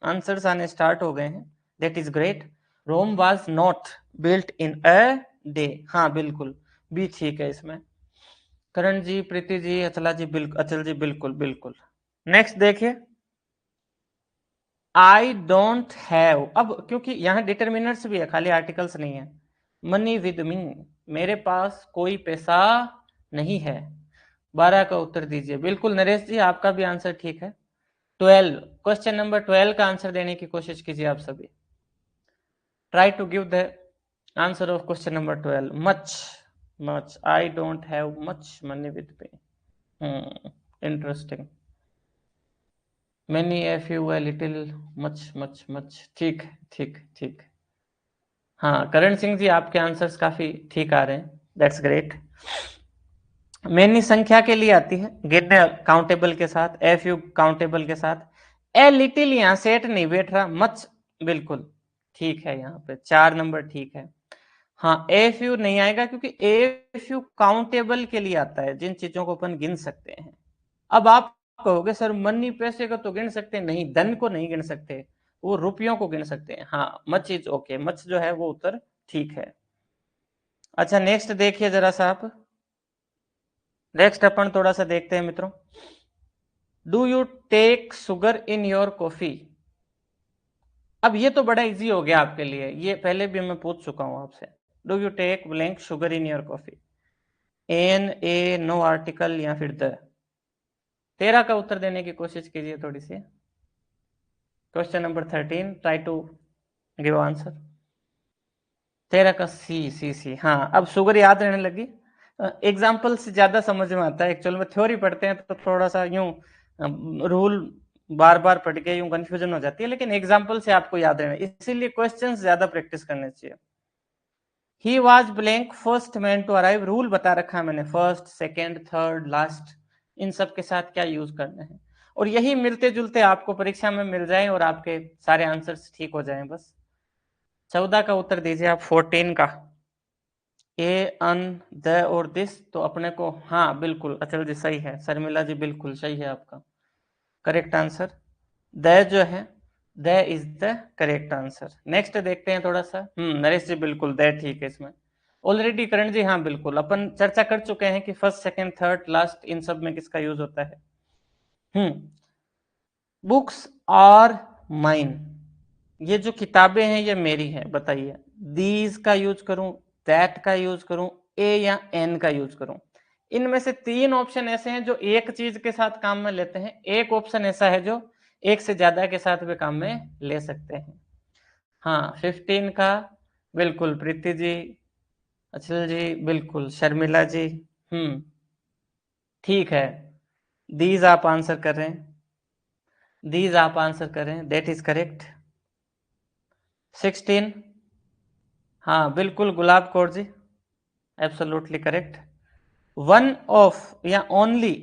आंसर्स आने स्टार्ट हो गए हैं, that is great. Rome was not built in a day, हाँ बिल्कुल, भी ठीक है इसमें। करण जी, प्रीति जी, अचला जी, बिल्कुल, अचल जी, बिल्कुल बिल्कुल। नेक्स्ट देखिए, आई डोंट हैव, अब क्योंकि यहाँ डिटर्मिनर्स भी है, खाली आर्टिकल्स नहीं है। मनी विद मी, मेरे पास कोई पैसा नहीं है। 12 का उत्तर दीजिए। बिल्कुल नरेश जी, आपका भी आंसर ठीक है। 12, क्वेश्चन नंबर 12 का आंसर देने की कोशिश कीजिए आप सभी। Try to give the answer of question number 12। Much, much, I don't have much money with me. Interesting. Many, a few, a little, much much much, ठीक ठीक ठीक। हाँ करण सिंह जी, आपके आंसर्स काफी ठीक आ रहे हैं, दैट्स ग्रेट। मैनी संख्या के लिए आती है, गिनने काउंटेबल के साथ, ए फ्यू काउंटेबल के साथ। ए लिटिल यहाँ सेट नहीं बैठ रहा, मच बिल्कुल ठीक है, यहाँ पे 4 नंबर ठीक है। हाँ ए फ्यू नहीं आएगा, क्योंकि ए फ्यू काउंटेबल के लिए आता है, जिन चीजों को अपन गिन सकते हैं। अब आप कहोगे सर मनी पैसे को तो गिन सकते हैं, नहीं, धन को नहीं गिन सकते, वो रुपयों को गिन सकते हैं। हाँ मच इज ओके, मच जो है वो उत्तर ठीक है। अच्छा नेक्स्ट देखिए जरा सा आप, नेक्स्ट अपन थोड़ा सा देखते हैं मित्रों। Do you take sugar in your coffee. अब ये तो बड़ा इजी हो गया आपके लिए, ये पहले भी मैं पूछ चुका हूं आपसे। Do you take blank sugar in your coffee, an, a, no article या फिर द। 13 का उत्तर देने की कोशिश कीजिए थोड़ी सी। Question number 13, try to give answer. 13 का सी, सी सी, हाँ अब शुगर याद रहने लगी। एग्जाम्पल से ज्यादा समझ में आता है, एक्चुअल में थ्योरी पढ़ते हैं तो थोड़ा सा यूं रूल बार बार पढ़ के यूं कंफ्यूजन हो जाती है, लेकिन एग्जाम्पल से आपको याद रहना, इसीलिए क्वेश्चंस ज्यादा प्रैक्टिस करने चाहिए। He was blank first man to arrive, rule बता रखा है मैंने, फर्स्ट, सेकेंड, थर्ड, लास्ट, इन सब के साथ क्या यूज करना है, और यही मिलते जुलते आपको परीक्षा में मिल जाए और आपके सारे आंसर्स ठीक हो जाएं बस। 14 का उत्तर दीजिए आप, 14 का, ए, अन, द और दिस, तो अपने को, हाँ बिल्कुल अचल जी सही है, शर्मिला जी बिल्कुल सही है आपका करेक्ट आंसर। द जो है, the is the correct answer. Next देखते हैं थोड़ा सा। नरेश जी बिल्कुल द ठीक है इसमें। ऑलरेडी करण जी, हाँ बिल्कुल, अपन चर्चा कर चुके हैं कि फर्स्ट, सेकंड, थर्ड, लास्ट, इन सब में किसका यूज होता है। बुक्स आर माइन, ये जो किताबें हैं ये मेरी है, बताइए दीज का यूज करूं, दैट का यूज करूं, ए या एन का यूज करूं। इनमें से 3 ऑप्शन ऐसे हैं जो एक चीज के साथ काम में लेते हैं, एक ऑप्शन ऐसा है जो एक से ज्यादा के साथ भी काम में ले सकते हैं। हाँ 15 का, बिल्कुल प्रीति जी, अचल जी, बिल्कुल शर्मिला जी, ठीक है। दीज आप आंसर कर रहे हैं, दीज आप आंसर कर रहे हैं, दैट इज करेक्ट। 16, हाँ बिल्कुल Gulab Kaur ji, absolutely correct. One of या ओनली,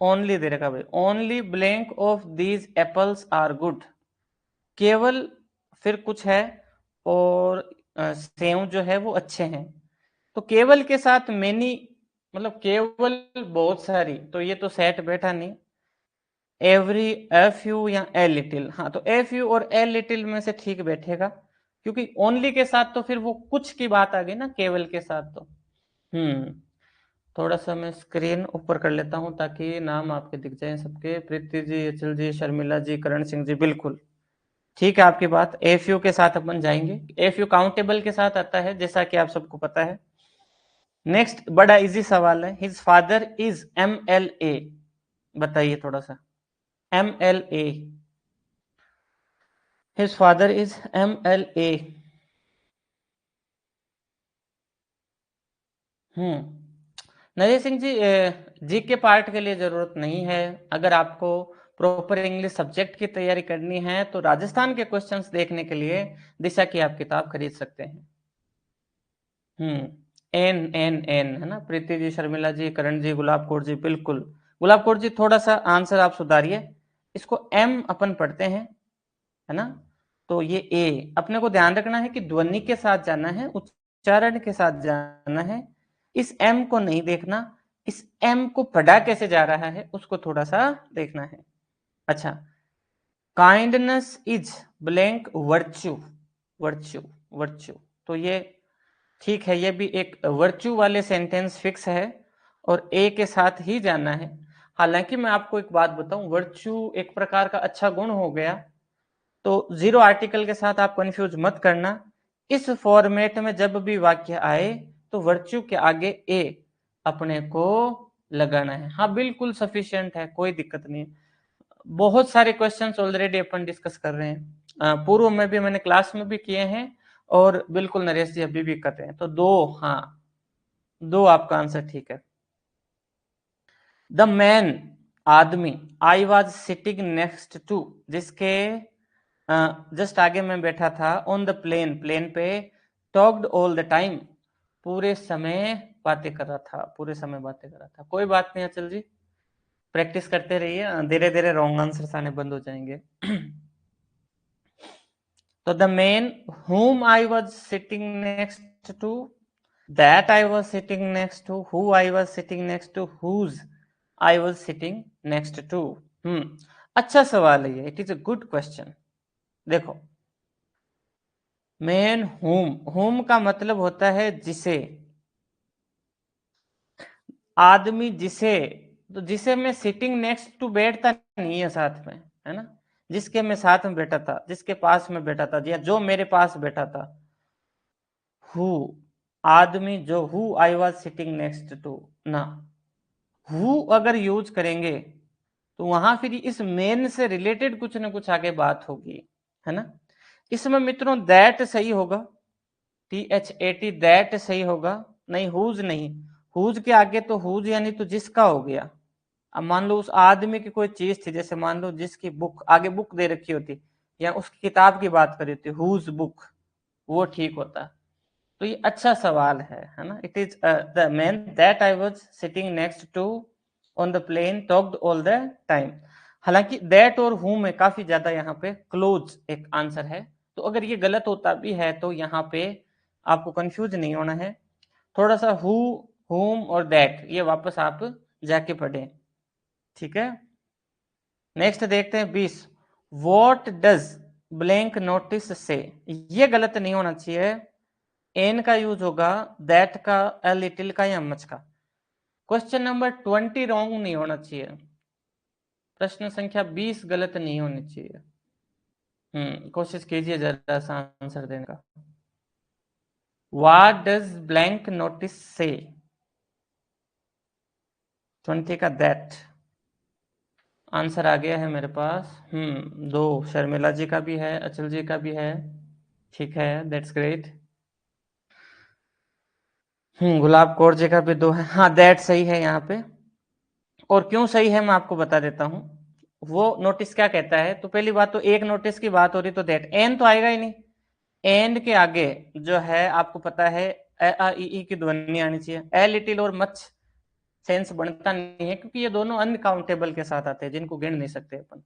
ओनली दे रखा भाई, only blank of these apples are good, केवल फिर कुछ है और सेव जो है वो अच्छे हैं। तो केवल के साथ मेनी मतलब केवल बहुत सारी, तो ये तो सेट बैठा नहीं। एवरी, ए फ्यू या ए लिटिल, हाँ तो ए फ्यू और ए लिटिल में से ठीक बैठेगा, क्योंकि ओनली के साथ तो फिर वो कुछ की बात आ गई ना, केवल के साथ तो। थोड़ा सा मैं स्क्रीन ऊपर कर लेता हूं ताकि नाम आपके दिख जाए सबके। प्रीति जी, अचल जी, शर्मिला जी, करण सिंह जी, बिल्कुल ठीक है आपकी बात। ए फ्यू के साथ अपन जाएंगे, ए फ्यू काउंटेबल के साथ आता है जैसा कि आप सबको पता है। नेक्स्ट बड़ा इजी सवाल है, हिज फादर इज MLA, बताइए थोड़ा सा। MLA, his father is MLA। Naresh Singh ji, ji के पार्ट के लिए जरूरत नहीं है। अगर आपको प्रॉपर इंग्लिश सब्जेक्ट की तैयारी करनी है तो राजस्थान के क्वेश्चंस देखने के लिए दिशा की आप किताब खरीद सकते हैं। एन एन एन है ना, प्रीति जी, शर्मिला जी, करण जी, गुलाब कौर जी, बिल्कुल। गुलाब कौर जी थोड़ा सा आंसर आप सुधारिए, इसको एम अपन पढ़ते हैं, है ना। तो ये ए अपने को ध्यान रखना है कि ध्वनि के साथ जाना है, उच्चारण के साथ जाना है। इस एम को नहीं देखना, इस एम को पढ़ा कैसे जा रहा है उसको थोड़ा सा देखना है। अच्छा, kindness is blank virtue, virtue, virtue, तो ये ठीक है, ये भी एक वर्च्यू वाले सेंटेंस फिक्स है और ए के साथ ही जाना है। हालांकि मैं आपको एक बात बताऊं, वर्च्यू एक प्रकार का अच्छा गुण हो गया, तो जीरो आर्टिकल के साथ आप कंफ्यूज मत करना। इस फॉर्मेट में जब भी वाक्य आए तो वर्च्यू के आगे ए अपने को लगाना है। हाँ बिल्कुल सफिशिएंट है, कोई दिक्कत नहीं। बहुत सारे क्वेश्चंस ऑलरेडी अपन डिस्कस कर रहे हैं, पूर्व में भी मैंने क्लास में भी किए हैं, और बिल्कुल नरेश जी अभी भी करते हैं। तो दो, हाँ दो आपका आंसर ठीक है। द मैन, आदमी, I was sitting next to, जिसके जस्ट आगे में बैठा था, ऑन द प्लेन, प्लेन पे, टॉक्ड ऑल द टाइम, पूरे समय बातें कर रहा था, पूरे समय बातें कर रहा था। कोई बात नहीं अचल जी, प्रैक्टिस करते रहिए, धीरे धीरे रॉन्ग आंसर आने बंद हो जाएंगे। तो the man whom I was sitting next to, that I was sitting next to, who I was sitting next to, whose I was sitting next to। अच्छा सवाल है ये, it is a good question. देखो, man whom का मतलब होता है जिसे, आदमी जिसे, तो जिसे मैं सिटिंग नेक्स्ट टू बैठता नहीं है साथ में, है ना, जिसके मैं साथ में बैठा था, जिसके पास में बैठा था, या जो मेरे पास बैठा था। हु, आदमी जो, who I was sitting next to ना, हु अगर यूज करेंगे तो वहां फिर इस मेन से रिलेटेड कुछ ना कुछ आगे बात होगी, है ना। इसमें मित्रों दैट सही होगा, THAT, दैट सही होगा, नहीं हुज नहीं। हुज के आगे तो हुज यानी तो जिसका हो गया। अब मान लो उस आदमी की कोई चीज थी, जैसे मान लो जिसकी बुक, आगे बुक दे रखी होती या उसकी किताब की बात करी होती, हुज बुक, वो ठीक होता। तो ये अच्छा सवाल है ना। It is the man that I was sitting next to on the plane talked all the time. हालांकि दैट और हु में काफी ज्यादा यहाँ पे क्लोज एक आंसर है, तो अगर ये गलत होता भी है तो यहाँ पे आपको कंफ्यूज नहीं होना है। थोड़ा सा हु, हुम और दैट ये वापस आप जाके पढ़ें, ठीक है। नेक्स्ट देखते हैं 20, वॉट डज ब्लैंक नोटिस से, ये गलत नहीं होना चाहिए। एन का यूज होगा, दैट का, अ लिटिल का, या मच का। क्वेश्चन नंबर 20 रॉन्ग नहीं होना चाहिए, प्रश्न संख्या 20 गलत नहीं होनी चाहिए। कोशिश कीजिए जरा सा आंसर देने का। व्हाट डज ब्लैंक नोटिस से, 20 का दैट आंसर आ गया है मेरे पास। दो, शर्मिला जी का भी है, अचल जी का भी है, ठीक है, दैट्स ग्रेट। गुलाब कौर जी का भी दो है, हाँ दैट सही है यहाँ पे। और क्यों सही है मैं आपको बता देता हूं। वो नोटिस क्या कहता है, तो पहली बात तो एक नोटिस की बात हो रही तो दैट, एन तो आएगा ही नहीं। एंड के आगे जो है आपको पता है, अ आ इ की ध्वनि आनी चाहिए। ए लिटिल और मच, सेंस बनता नहीं है, क्योंकि ये दोनों अनकाउंटेबल के साथ आते हैं जिनको गिन नहीं सकते अपन।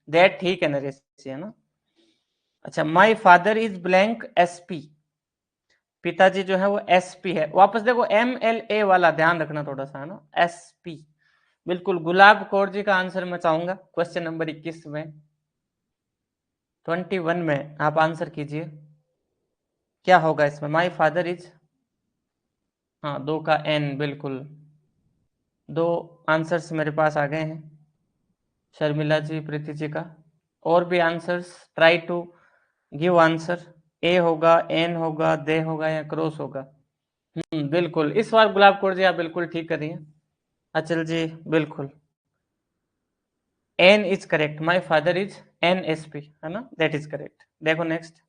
दैट ठीक है नरेश, है ना। अच्छा, my father is blank SP, पिताजी जो है वो एसपी है। वापस देखो MLA वाला ध्यान रखना थोड़ा सा, है ना, एसपी। बिल्कुल गुलाब कौर जी का आंसर मैं चाहूंगा क्वेश्चन नंबर 21 में, 21 में आप आंसर कीजिए, क्या होगा इसमें। माय फादर इज, हाँ 2 का N, बिल्कुल 2 आंसर्स मेरे पास आ गए हैं शर्मिला जी, प्रीति जी का। और भी answers, try to give answer. A होगा, N होगा, दे होगा या क्रॉस होगा। बिल्कुल, इस बार गुलाब कौर जी आप बिल्कुल ठीक कर रही हैं। अचल जी बिल्कुल, N is correct, my father is NSP, है ना, दैट इज करेक्ट। देखो next,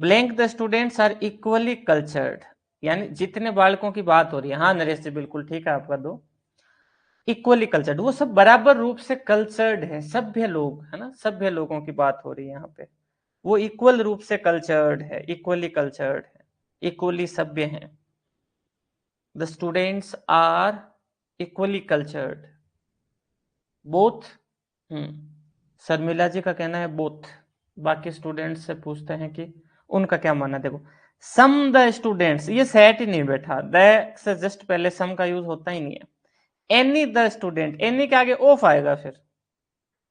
blank the students are equally cultured, यानी जितने बालकों की बात हो रही है, हाँ नरेश जी बिल्कुल ठीक है आपका 2। इक्वली कल्चर्ड, वो सब बराबर रूप से कल्चर्ड है, सभ्य लोग, है ना, सभ्य लोगों की बात हो रही है यहाँ पे। वो इक्वल रूप से कल्चर्ड है, इक्वली कल्चर्ड है, इक्वली सभ्य है। The students are equally cultured, both. Sharmila ji का कहना है बोथ, बाकी स्टूडेंट्स से पूछते हैं कि उनका क्या मानना। देखो सम द स्टूडेंट्स, ये सेट ही नहीं बैठा, द से जस्ट पहले सम का यूज होता ही नहीं है। एनी द स्टूडेंट, एनी के आगे ऑफ आएगा, फिर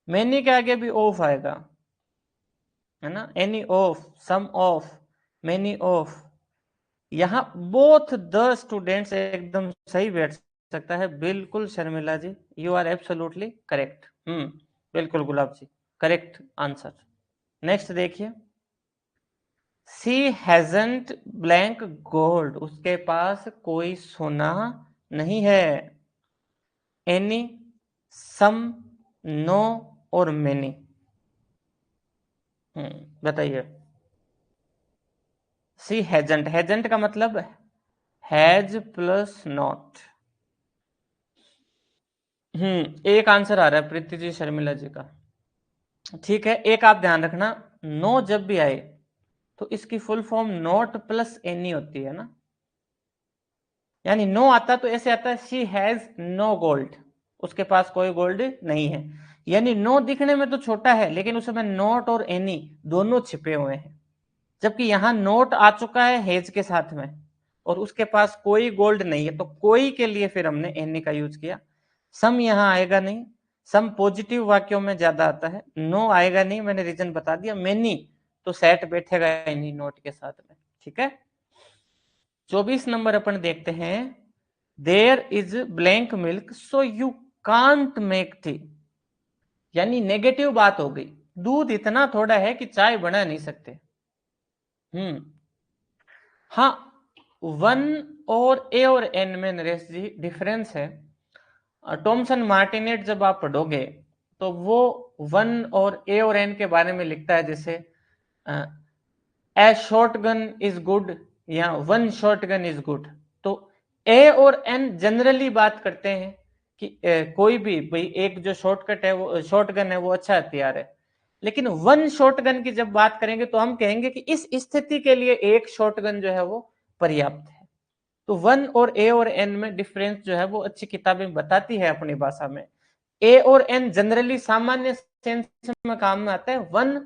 मैनी के आगे भी ऑफ आएगा, है ना, any of, some of, many of. यहाँ बोथ द स्टूडेंट्स एकदम सही बैठ सकता है, बिल्कुल Sharmila ji, you are absolutely correct. बिल्कुल Gulab ji, correct answer. Next देखिए, सी हैजंट ब्लैंक गोल्ड, उसके पास कोई सोना नहीं है। एनी, सम, नो और मेनी। बताइए। सी हैजंट, हैजंट का मतलब हैज प्लस नॉट। एक आंसर आ रहा है प्रीति जी, शर्मिला जी का, ठीक है। एक आप ध्यान रखना, नो जब भी आए तो इसकी full form not plus any होती है ना, यानी नो आता तो ऐसे आता है, शी हैज नो गोल्ड, उसके पास कोई गोल्ड नहीं है। यानी नो दिखने में तो छोटा है, लेकिन उसमें नॉट और एनी दोनों छिपे हुए हैं। जबकि यहां नोट आ चुका है हेज के साथ में, और उसके पास कोई गोल्ड नहीं है, तो कोई के लिए फिर हमने एनी का यूज किया। सम यहां आएगा नहीं, सम पॉजिटिव वाक्यों में ज्यादा आता है। नो आएगा नहीं, मैंने रीजन बता दिया। मेनी तो सेट बैठेगा ही नहीं नोट के साथ में, ठीक है। 24 नंबर अपन देखते हैं, there is blank milk so you can't make tea, यानी नेगेटिव बात हो गई, दूध इतना थोड़ा है कि चाय बना नहीं सकते। हाँ, 1 और ए और एन में नरेश जी डिफरेंस है। टॉमसन मार्टिनेट जब आप पढ़ोगे तो वो 1 और ए और एन के बारे में लिखता है, जैसे ए शॉर्ट गन इज गुड या 1 शॉर्ट गन इज गुड। तो ए और एन जनरली बात करते हैं कि कोई भी भाई एक जो शॉर्टकट है, वो शॉर्ट गन है, वो अच्छा हथियार है। लेकिन 1 शॉर्ट गन की जब बात करेंगे तो हम कहेंगे कि इस स्थिति के लिए एक शॉर्ट गन जो है वो पर्याप्त है। तो 1 और ए और एन में डिफरेंस जो है वो अच्छी किताबें बताती है अपनी भाषा में। ए और एन जनरली सामान्य सेंस में काम में आता है, 1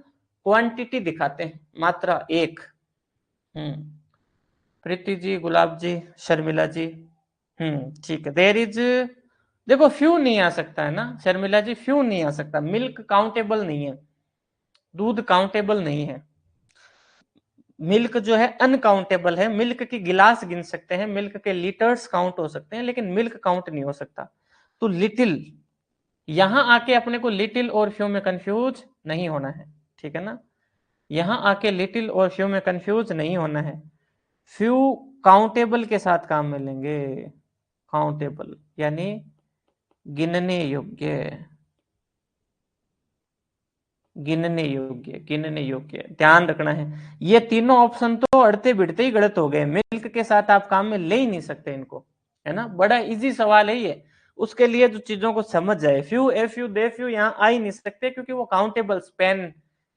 क्वांटिटी दिखाते हैं, मात्रा एक। प्रीति जी, गुलाब जी, शर्मिला जी, ठीक है। देयर इज, देखो फ्यू नहीं आ सकता है ना शर्मिला जी, फ्यू नहीं आ सकता, मिल्क काउंटेबल नहीं है, दूध काउंटेबल नहीं है। मिल्क जो है अनकाउंटेबल है, मिल्क की गिलास गिन सकते हैं, मिल्क के लीटर्स काउंट हो सकते हैं, लेकिन मिल्क काउंट नहीं हो सकता। तो लिटिल, यहां आके अपने को लिटिल और फ्यू में कंफ्यूज नहीं होना है, ठीक है ना। यहां आके लिटिल और फ्यू में कंफ्यूज नहीं होना है। फ्यू काउंटेबल के साथ काम में लेंगे, काउंटेबल यानी गिनने योग्य, गिनने योग्य, गिनने योग्य, ध्यान रखना है। ये तीनों ऑप्शन तो अड़ते बिड़ते ही गलत हो गए, मिल्क के साथ आप काम में ले ही नहीं सकते इनको, है ना। बड़ा इजी सवाल है ये, उसके लिए जो चीजों को समझ जाए, few, a few, they few यहाँ आ ही नहीं सकते, क्योंकि वो काउंटेबल, पेन,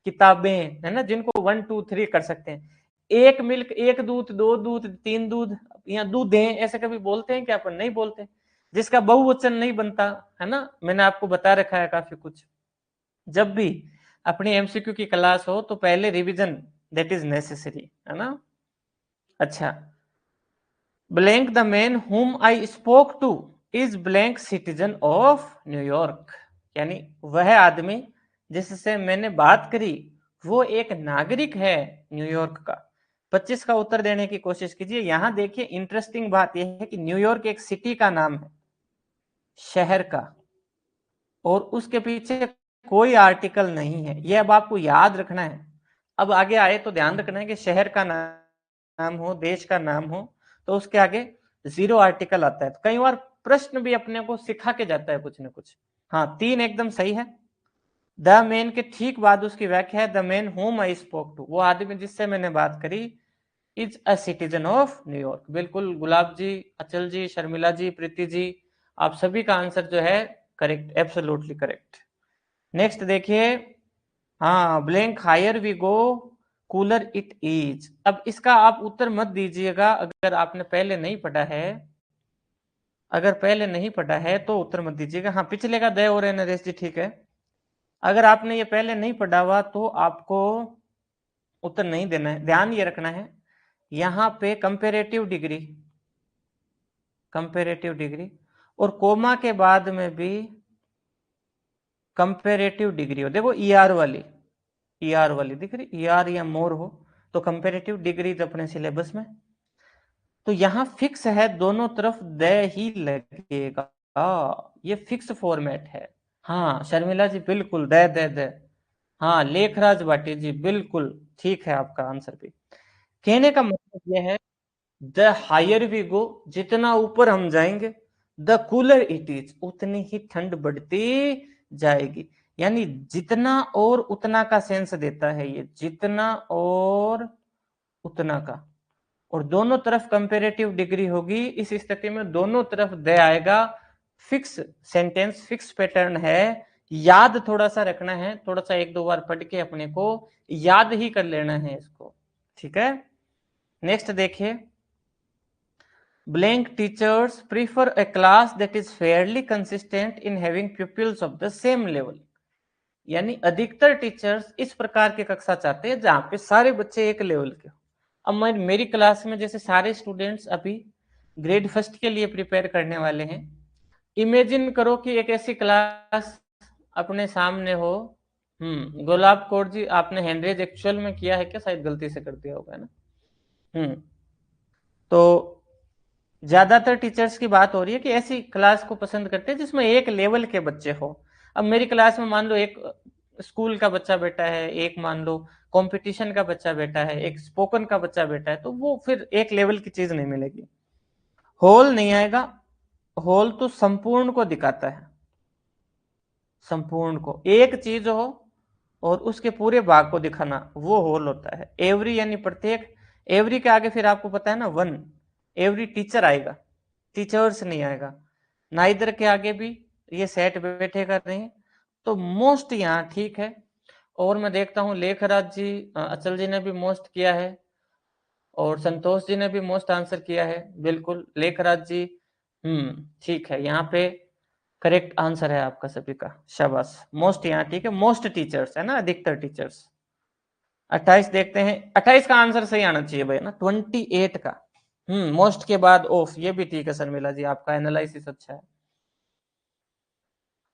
किताबें, है ना, जिनको 1 2 3 कर सकते हैं। एक मिल्क, एक दूध, दो दूध, तीन दूध, या दूधें, ऐसे कभी बोलते हैं क्या? अपन नहीं बोलते। जिसका बहुवचन नहीं बनता है ना, मैंने आपको बता रखा है काफी कुछ। जब भी अपनी एमसीक्यू की क्लास हो तो पहले रिवीजन दैट इज नेसेसरी, है ना। अच्छा, ब्लैंक द मैन हुम आई spoke two is blank citizen of New York, यानी वह आदमी जिससे मैंने बात करी वो एक नागरिक है न्यूयॉर्क का। 25 का उत्तर देने की कोशिश कीजिए। यहां देखिए इंटरेस्टिंग बात यह है कि न्यूयॉर्क एक सिटी का नाम है, शहर का, और उसके पीछे कोई आर्टिकल नहीं है। यह अब आपको याद रखना है। अब आगे आए तो ध्यान रखना है कि शहर का नाम हो, देश का नाम हो, तो उसके आगे जीरो आर्टिकल आता है। तो कई बार प्रश्न भी अपने को सिखा के जाता है कुछ न कुछ। हाँ, 3 एकदम सही है। द मैन के ठीक बाद उसकी व्याख्या है the man whom I spoke to, वो आदमी जिससे मैंने बात करी, is a citizen of New York. बिल्कुल गुलाब जी, अचल जी, शर्मिला जी, प्रीति जी, आप सभी का आंसर जो है करेक्ट, एब्सोल्युटली करेक्ट। नेक्स्ट देखिए, हाँ, blank higher we go cooler it is. अब इसका आप उत्तर मत दीजिएगा अगर आपने पहले नहीं पढ़ा है। अगर पहले नहीं पढ़ा है तो उत्तर मत दीजिएगा। हाँ, पिछले का दे और नरेश जी ठीक है। अगर आपने ये पहले नहीं पढ़ा हुआ तो आपको उत्तर नहीं देना है। ध्यान ये रखना है, यहां पे कंपेरेटिव डिग्री, कंपेरेटिव डिग्री, और कोमा के बाद में भी कंपेरेटिव डिग्री हो। देखो ईआर वाली, ईआर वाली दिख रही, ईआर या मोर हो तो कंपेरेटिव डिग्री अपने सिलेबस में। तो यहां फिक्स है, दोनों तरफ द ही लगेगा, ये फिक्स फॉर्मेट है। हाँ शर्मिला जी बिल्कुल, दे। हाँ लेखराज भाटी जी बिल्कुल ठीक है आपका आंसर भी। कहने का मतलब यह है द हायर वी गो, जितना ऊपर हम जाएंगे, द कूलर इट इज, उतनी ही ठंड बढ़ती जाएगी। यानी जितना और उतना का सेंस देता है ये, जितना और उतना का, और दोनों तरफ कंपेरेटिव डिग्री होगी। इस स्थिति में दोनों तरफ दे आएगा। फिक्स सेंटेंस, फिक्स पैटर्न है। याद थोड़ा सा रखना है, थोड़ा सा एक दो बार पढ़ के अपने को याद ही कर लेना है इसको, ठीक है। नेक्स्ट देखिए, blank teachers prefer a class that is fairly consistent in having pupils of the same level, यानी अधिकतर टीचर्स इस प्रकार की कक्षा चाहते हैं जहां पे सारे बच्चे एक लेवल के हो। अब मैं मेरी क्लास में जैसे सारे स्टूडेंट्स अभी ग्रेड फर्स्ट के लिए प्रिपेयर करने वाले हैं। इमेजिन करो कि एक ऐसी क्लास अपने सामने हो। गुलाब कौर जी, आपने हैंडरेज एक्चुअल में किया है क्या? शायद गलती से कर दिया होगा ना। तो ज्यादातर टीचर्स की बात हो रही है कि ऐसी क्लास को पसंद करते हैं जिसमें एक लेवल के बच्चे हो। अब मेरी क्लास में मान लो एक स्कूल का बच्चा बैठा है, एक मान लो कंपटीशन का बच्चा बैठा है, एक स्पोकन का बच्चा बैठा है, तो वो फिर एक लेवल की चीज नहीं मिलेगी, होल नहीं आएगा। होल तो संपूर्ण को दिखाता है, संपूर्ण को, एक चीज हो और उसके पूरे भाग को दिखाना, वो होल होता है। एवरी यानी प्रत्येक, एवरी के आगे फिर आपको पता है ना वन, एवरी टीचर आएगा, टीचर्स नहीं आएगा। नाइदर के आगे भी ये सेट बैठेगा नहीं। तो मोस्ट यहाँ ठीक है। और मैं देखता हूँ लेखराज जी, अचल जी ने भी मोस्ट किया है, और संतोष जी ने भी मोस्ट आंसर किया है। बिल्कुल लेखराज जी, ठीक है, यहाँ पे करेक्ट आंसर है आपका सभी का, शाबाश। मोस्ट यहाँ ठीक है, मोस्ट टीचर्स है ना, अधिकतर टीचर्स। 28 देखते हैं, 28 का आंसर सही आना चाहिए भाई ना, 28 का। मोस्ट के बाद ऑफ, ये भी ठीक है शर्मिला जी, आपका एनालिसिस अच्छा है।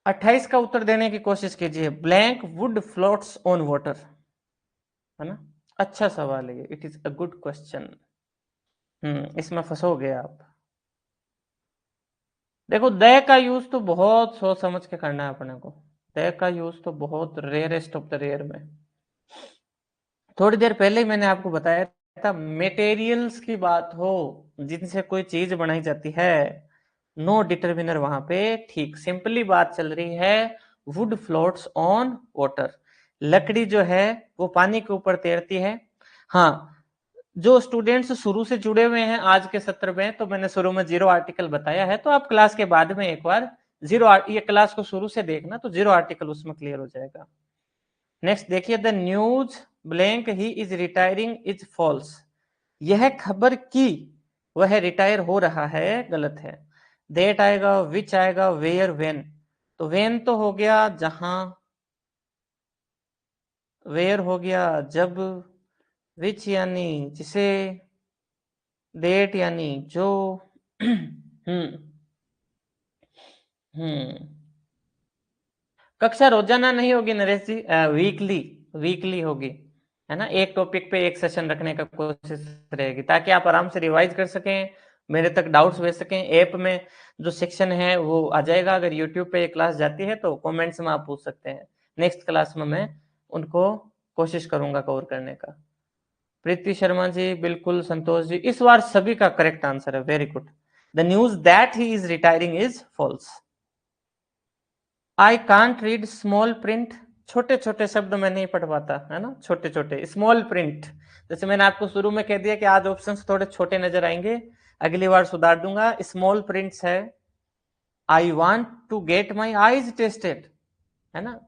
28 का उत्तर देने की कोशिश कीजिए। Blank would floats on water, है ना, अच्छा सवाल है ये, it is a good question. इसमें फंसोगे आप। देखो द का यूज तो बहुत सोच समझ के करना है अपने को, द का यूज तो बहुत रेयरेस्ट ऑफ द रेयर में। थोड़ी देर पहले ही मैंने आपको बताया था, मेटेरियल्स की बात हो जिनसे कोई चीज बनाई जाती है, नो डिटर्मिनर वहां पे, ठीक सिंपली बात चल रही है, वुड फ्लोट्स ऑन वाटर, लकड़ी जो है वो पानी के ऊपर तैरती है। हाँ, जो स्टूडेंट्स शुरू से जुड़े हुए हैं आज के सत्र में, तो मैंने शुरू में जीरो आर्टिकल बताया है, तो आप क्लास के बाद में एक बार ये क्लास को शुरू से देखना, तो जीरो आर्टिकल उसमें क्लियर हो जाएगा। नेक्स्ट देखिए, the news blank he is retiring is false. यह खबर कि वह रिटायर हो रहा है गलत है। देट आएगा, विच आएगा, वेयर, वेन। तो वेन तो हो गया जहां, वेयर हो गया जब, विच यानी जिसे, डेट यानी जो। हम्म कक्षा रोजाना नहीं होगी नरेश जी, वीकली, वीकली होगी, है ना। एक टॉपिक पे एक सेशन रखने का कोशिश रहेगी ताकि आप आराम से रिवाइज कर सकें, मेरे तक डाउट्स भेज सकें। ऐप में जो सेक्शन है वो आ जाएगा, अगर यूट्यूब पे क्लास जाती है तो कमेंट्स में आप पूछ सकते हैं, नेक्स्ट क्लास में मैं उनको कोशिश करूंगा कवर करने का। प्रीति शर्मा जी बिल्कुल, संतोष जी, इस बार सभी का करेक्ट आंसर है, very good. The news that he is retiring is false. I can't read small print, छोटे छोटे शब्द मैं नहीं पढ़ पाता, है ना, छोटे छोटे स्मॉल प्रिंट। जैसे मैंने आपको शुरू में कह दिया कि आज ऑप्शंस थोड़े छोटे नजर आएंगे, अगली बार सुधार दूंगा। स्मॉल प्रिंट्स है, I want to get my eyes tested, है ना,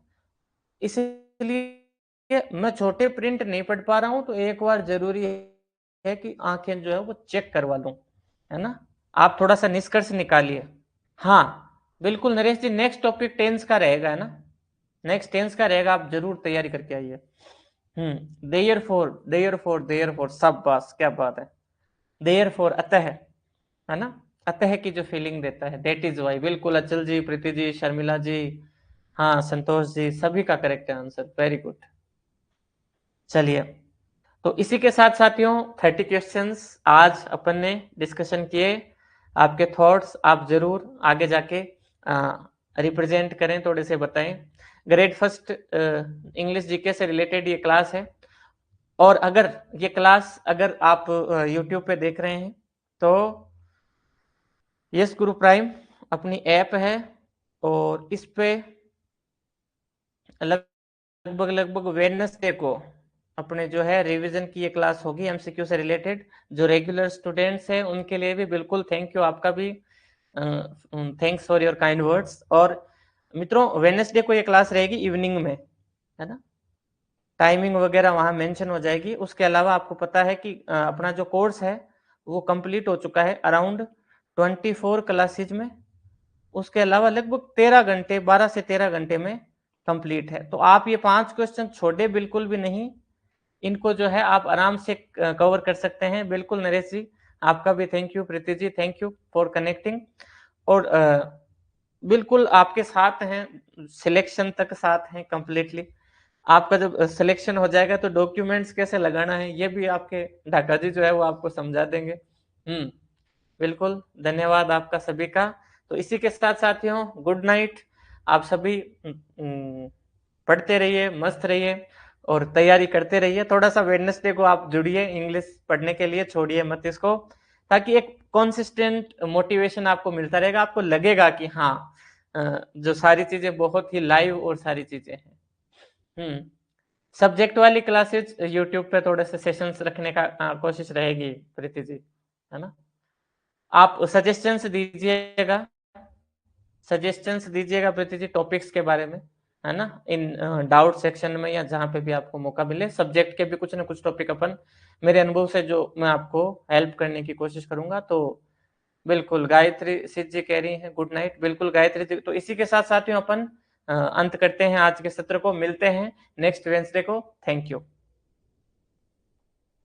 इसलिए मैं छोटे प्रिंट नहीं पढ़ पा रहा हूं, तो एक बार जरूरी है कि आंखें जो है वो चेक करवा लूं, है ना। आप थोड़ा सा निष्कर्ष निकालिए। हाँ बिल्कुल नरेश जी, नेक्स्ट टॉपिक टेंस का रहेगा, है ना, नेक्स्ट टेंस का रहेगा, आप जरूर तैयारी करके आइए। Therefore, therefore, therefore, सब बस क्या बात है। देयर फोर अतः, है ना, अतः की जो फीलिंग देता है, दैट इज वाई। बिल्कुल अचल जी, प्रीति जी, शर्मिला जी, हाँ संतोष जी, सभी का करेक्ट आंसर, वेरी गुड। चलिए, तो इसी के साथ साथियों 30 क्वेश्चंस आज अपन ने डिस्कशन किए। आपके थॉट्स आप जरूर आगे जाके रिप्रेजेंट करें, थोड़े से बताएं। ग्रेड फर्स्ट इंग्लिश जीके से रिलेटेड ये क्लास है, और अगर ये क्लास अगर आप यूट्यूब पे देख रहे हैं तो यस गुरु प्राइम अपनी ऐप है, और इस पे लगभग लगभग वेडनेसडे को अपने जो है रिवीजन की ये क्लास होगी एमसीक्यू से रिलेटेड। जो रेगुलर स्टूडेंट्स हैं उनके लिए भी बिल्कुल थैंक यू, आपका भी thanks for your kind words. और मित्रों वेडनेसडे को ये क्लास रहेगी इवनिंग में, है ना, टाइमिंग वगैरह वहां मेंशन हो जाएगी। उसके अलावा आपको पता है कि अपना जो कोर्स है वो कंप्लीट हो चुका है अराउंड 24 क्लासेज में। उसके अलावा लगभग 13 घंटे, 12 से 13 घंटे में कंप्लीट है। तो आप ये 5 क्वेश्चन छोड़े बिल्कुल भी नहीं, इनको जो है आप आराम से कवर कर सकते हैं। बिल्कुल नरेश जी, आपका भी thank you, Preeti ji thank you for connecting. और बिल्कुल आपके साथ हैं, सिलेक्शन तक साथ हैं कंप्लीटली। आपका जब सिलेक्शन हो जाएगा तो डॉक्यूमेंट्स कैसे लगाना है ये भी आपके ढाका जी जो है वो आपको समझा देंगे। बिल्कुल धन्यवाद आपका सभी का। तो इसी के साथ साथियों गुड नाइट, आप सभी पढ़ते रहिए, मस्त रहिए और तैयारी करते रहिए। थोड़ा सा वेडनेसडे को आप जुड़िए इंग्लिश पढ़ने के लिए, छोड़िए मत इसको, ताकि एक कॉन्सिस्टेंट मोटिवेशन आपको मिलता रहेगा, आपको लगेगा कि हाँ जो सारी चीजें बहुत ही लाइव और सारी चीजें हैं। सब्जेक्ट वाली क्लासेस यूट्यूब पे थोड़े से सेशंस रखने का कोशिश रहेगी प्रीति जी, है ना। आप सजेशंस दीजिएगा, सजेशंस दीजिएगा प्रीति जी टॉपिक्स के बारे में, है ना, इन डाउट सेक्शन में या जहां पे भी आपको मौका मिले। सब्जेक्ट के भी कुछ ना कुछ टॉपिक अपन मेरे अनुभव से जो मैं आपको हेल्प करने की कोशिश करूंगा। तो बिल्कुल गायत्री सिद्ध जी कह रही हैं गुड नाइट, बिल्कुल गायत्री जी। तो इसी के साथ साथियों अपन अंत करते हैं आज के सत्र को, मिलते हैं नेक्स्ट वेडनेसडे को। Thank you.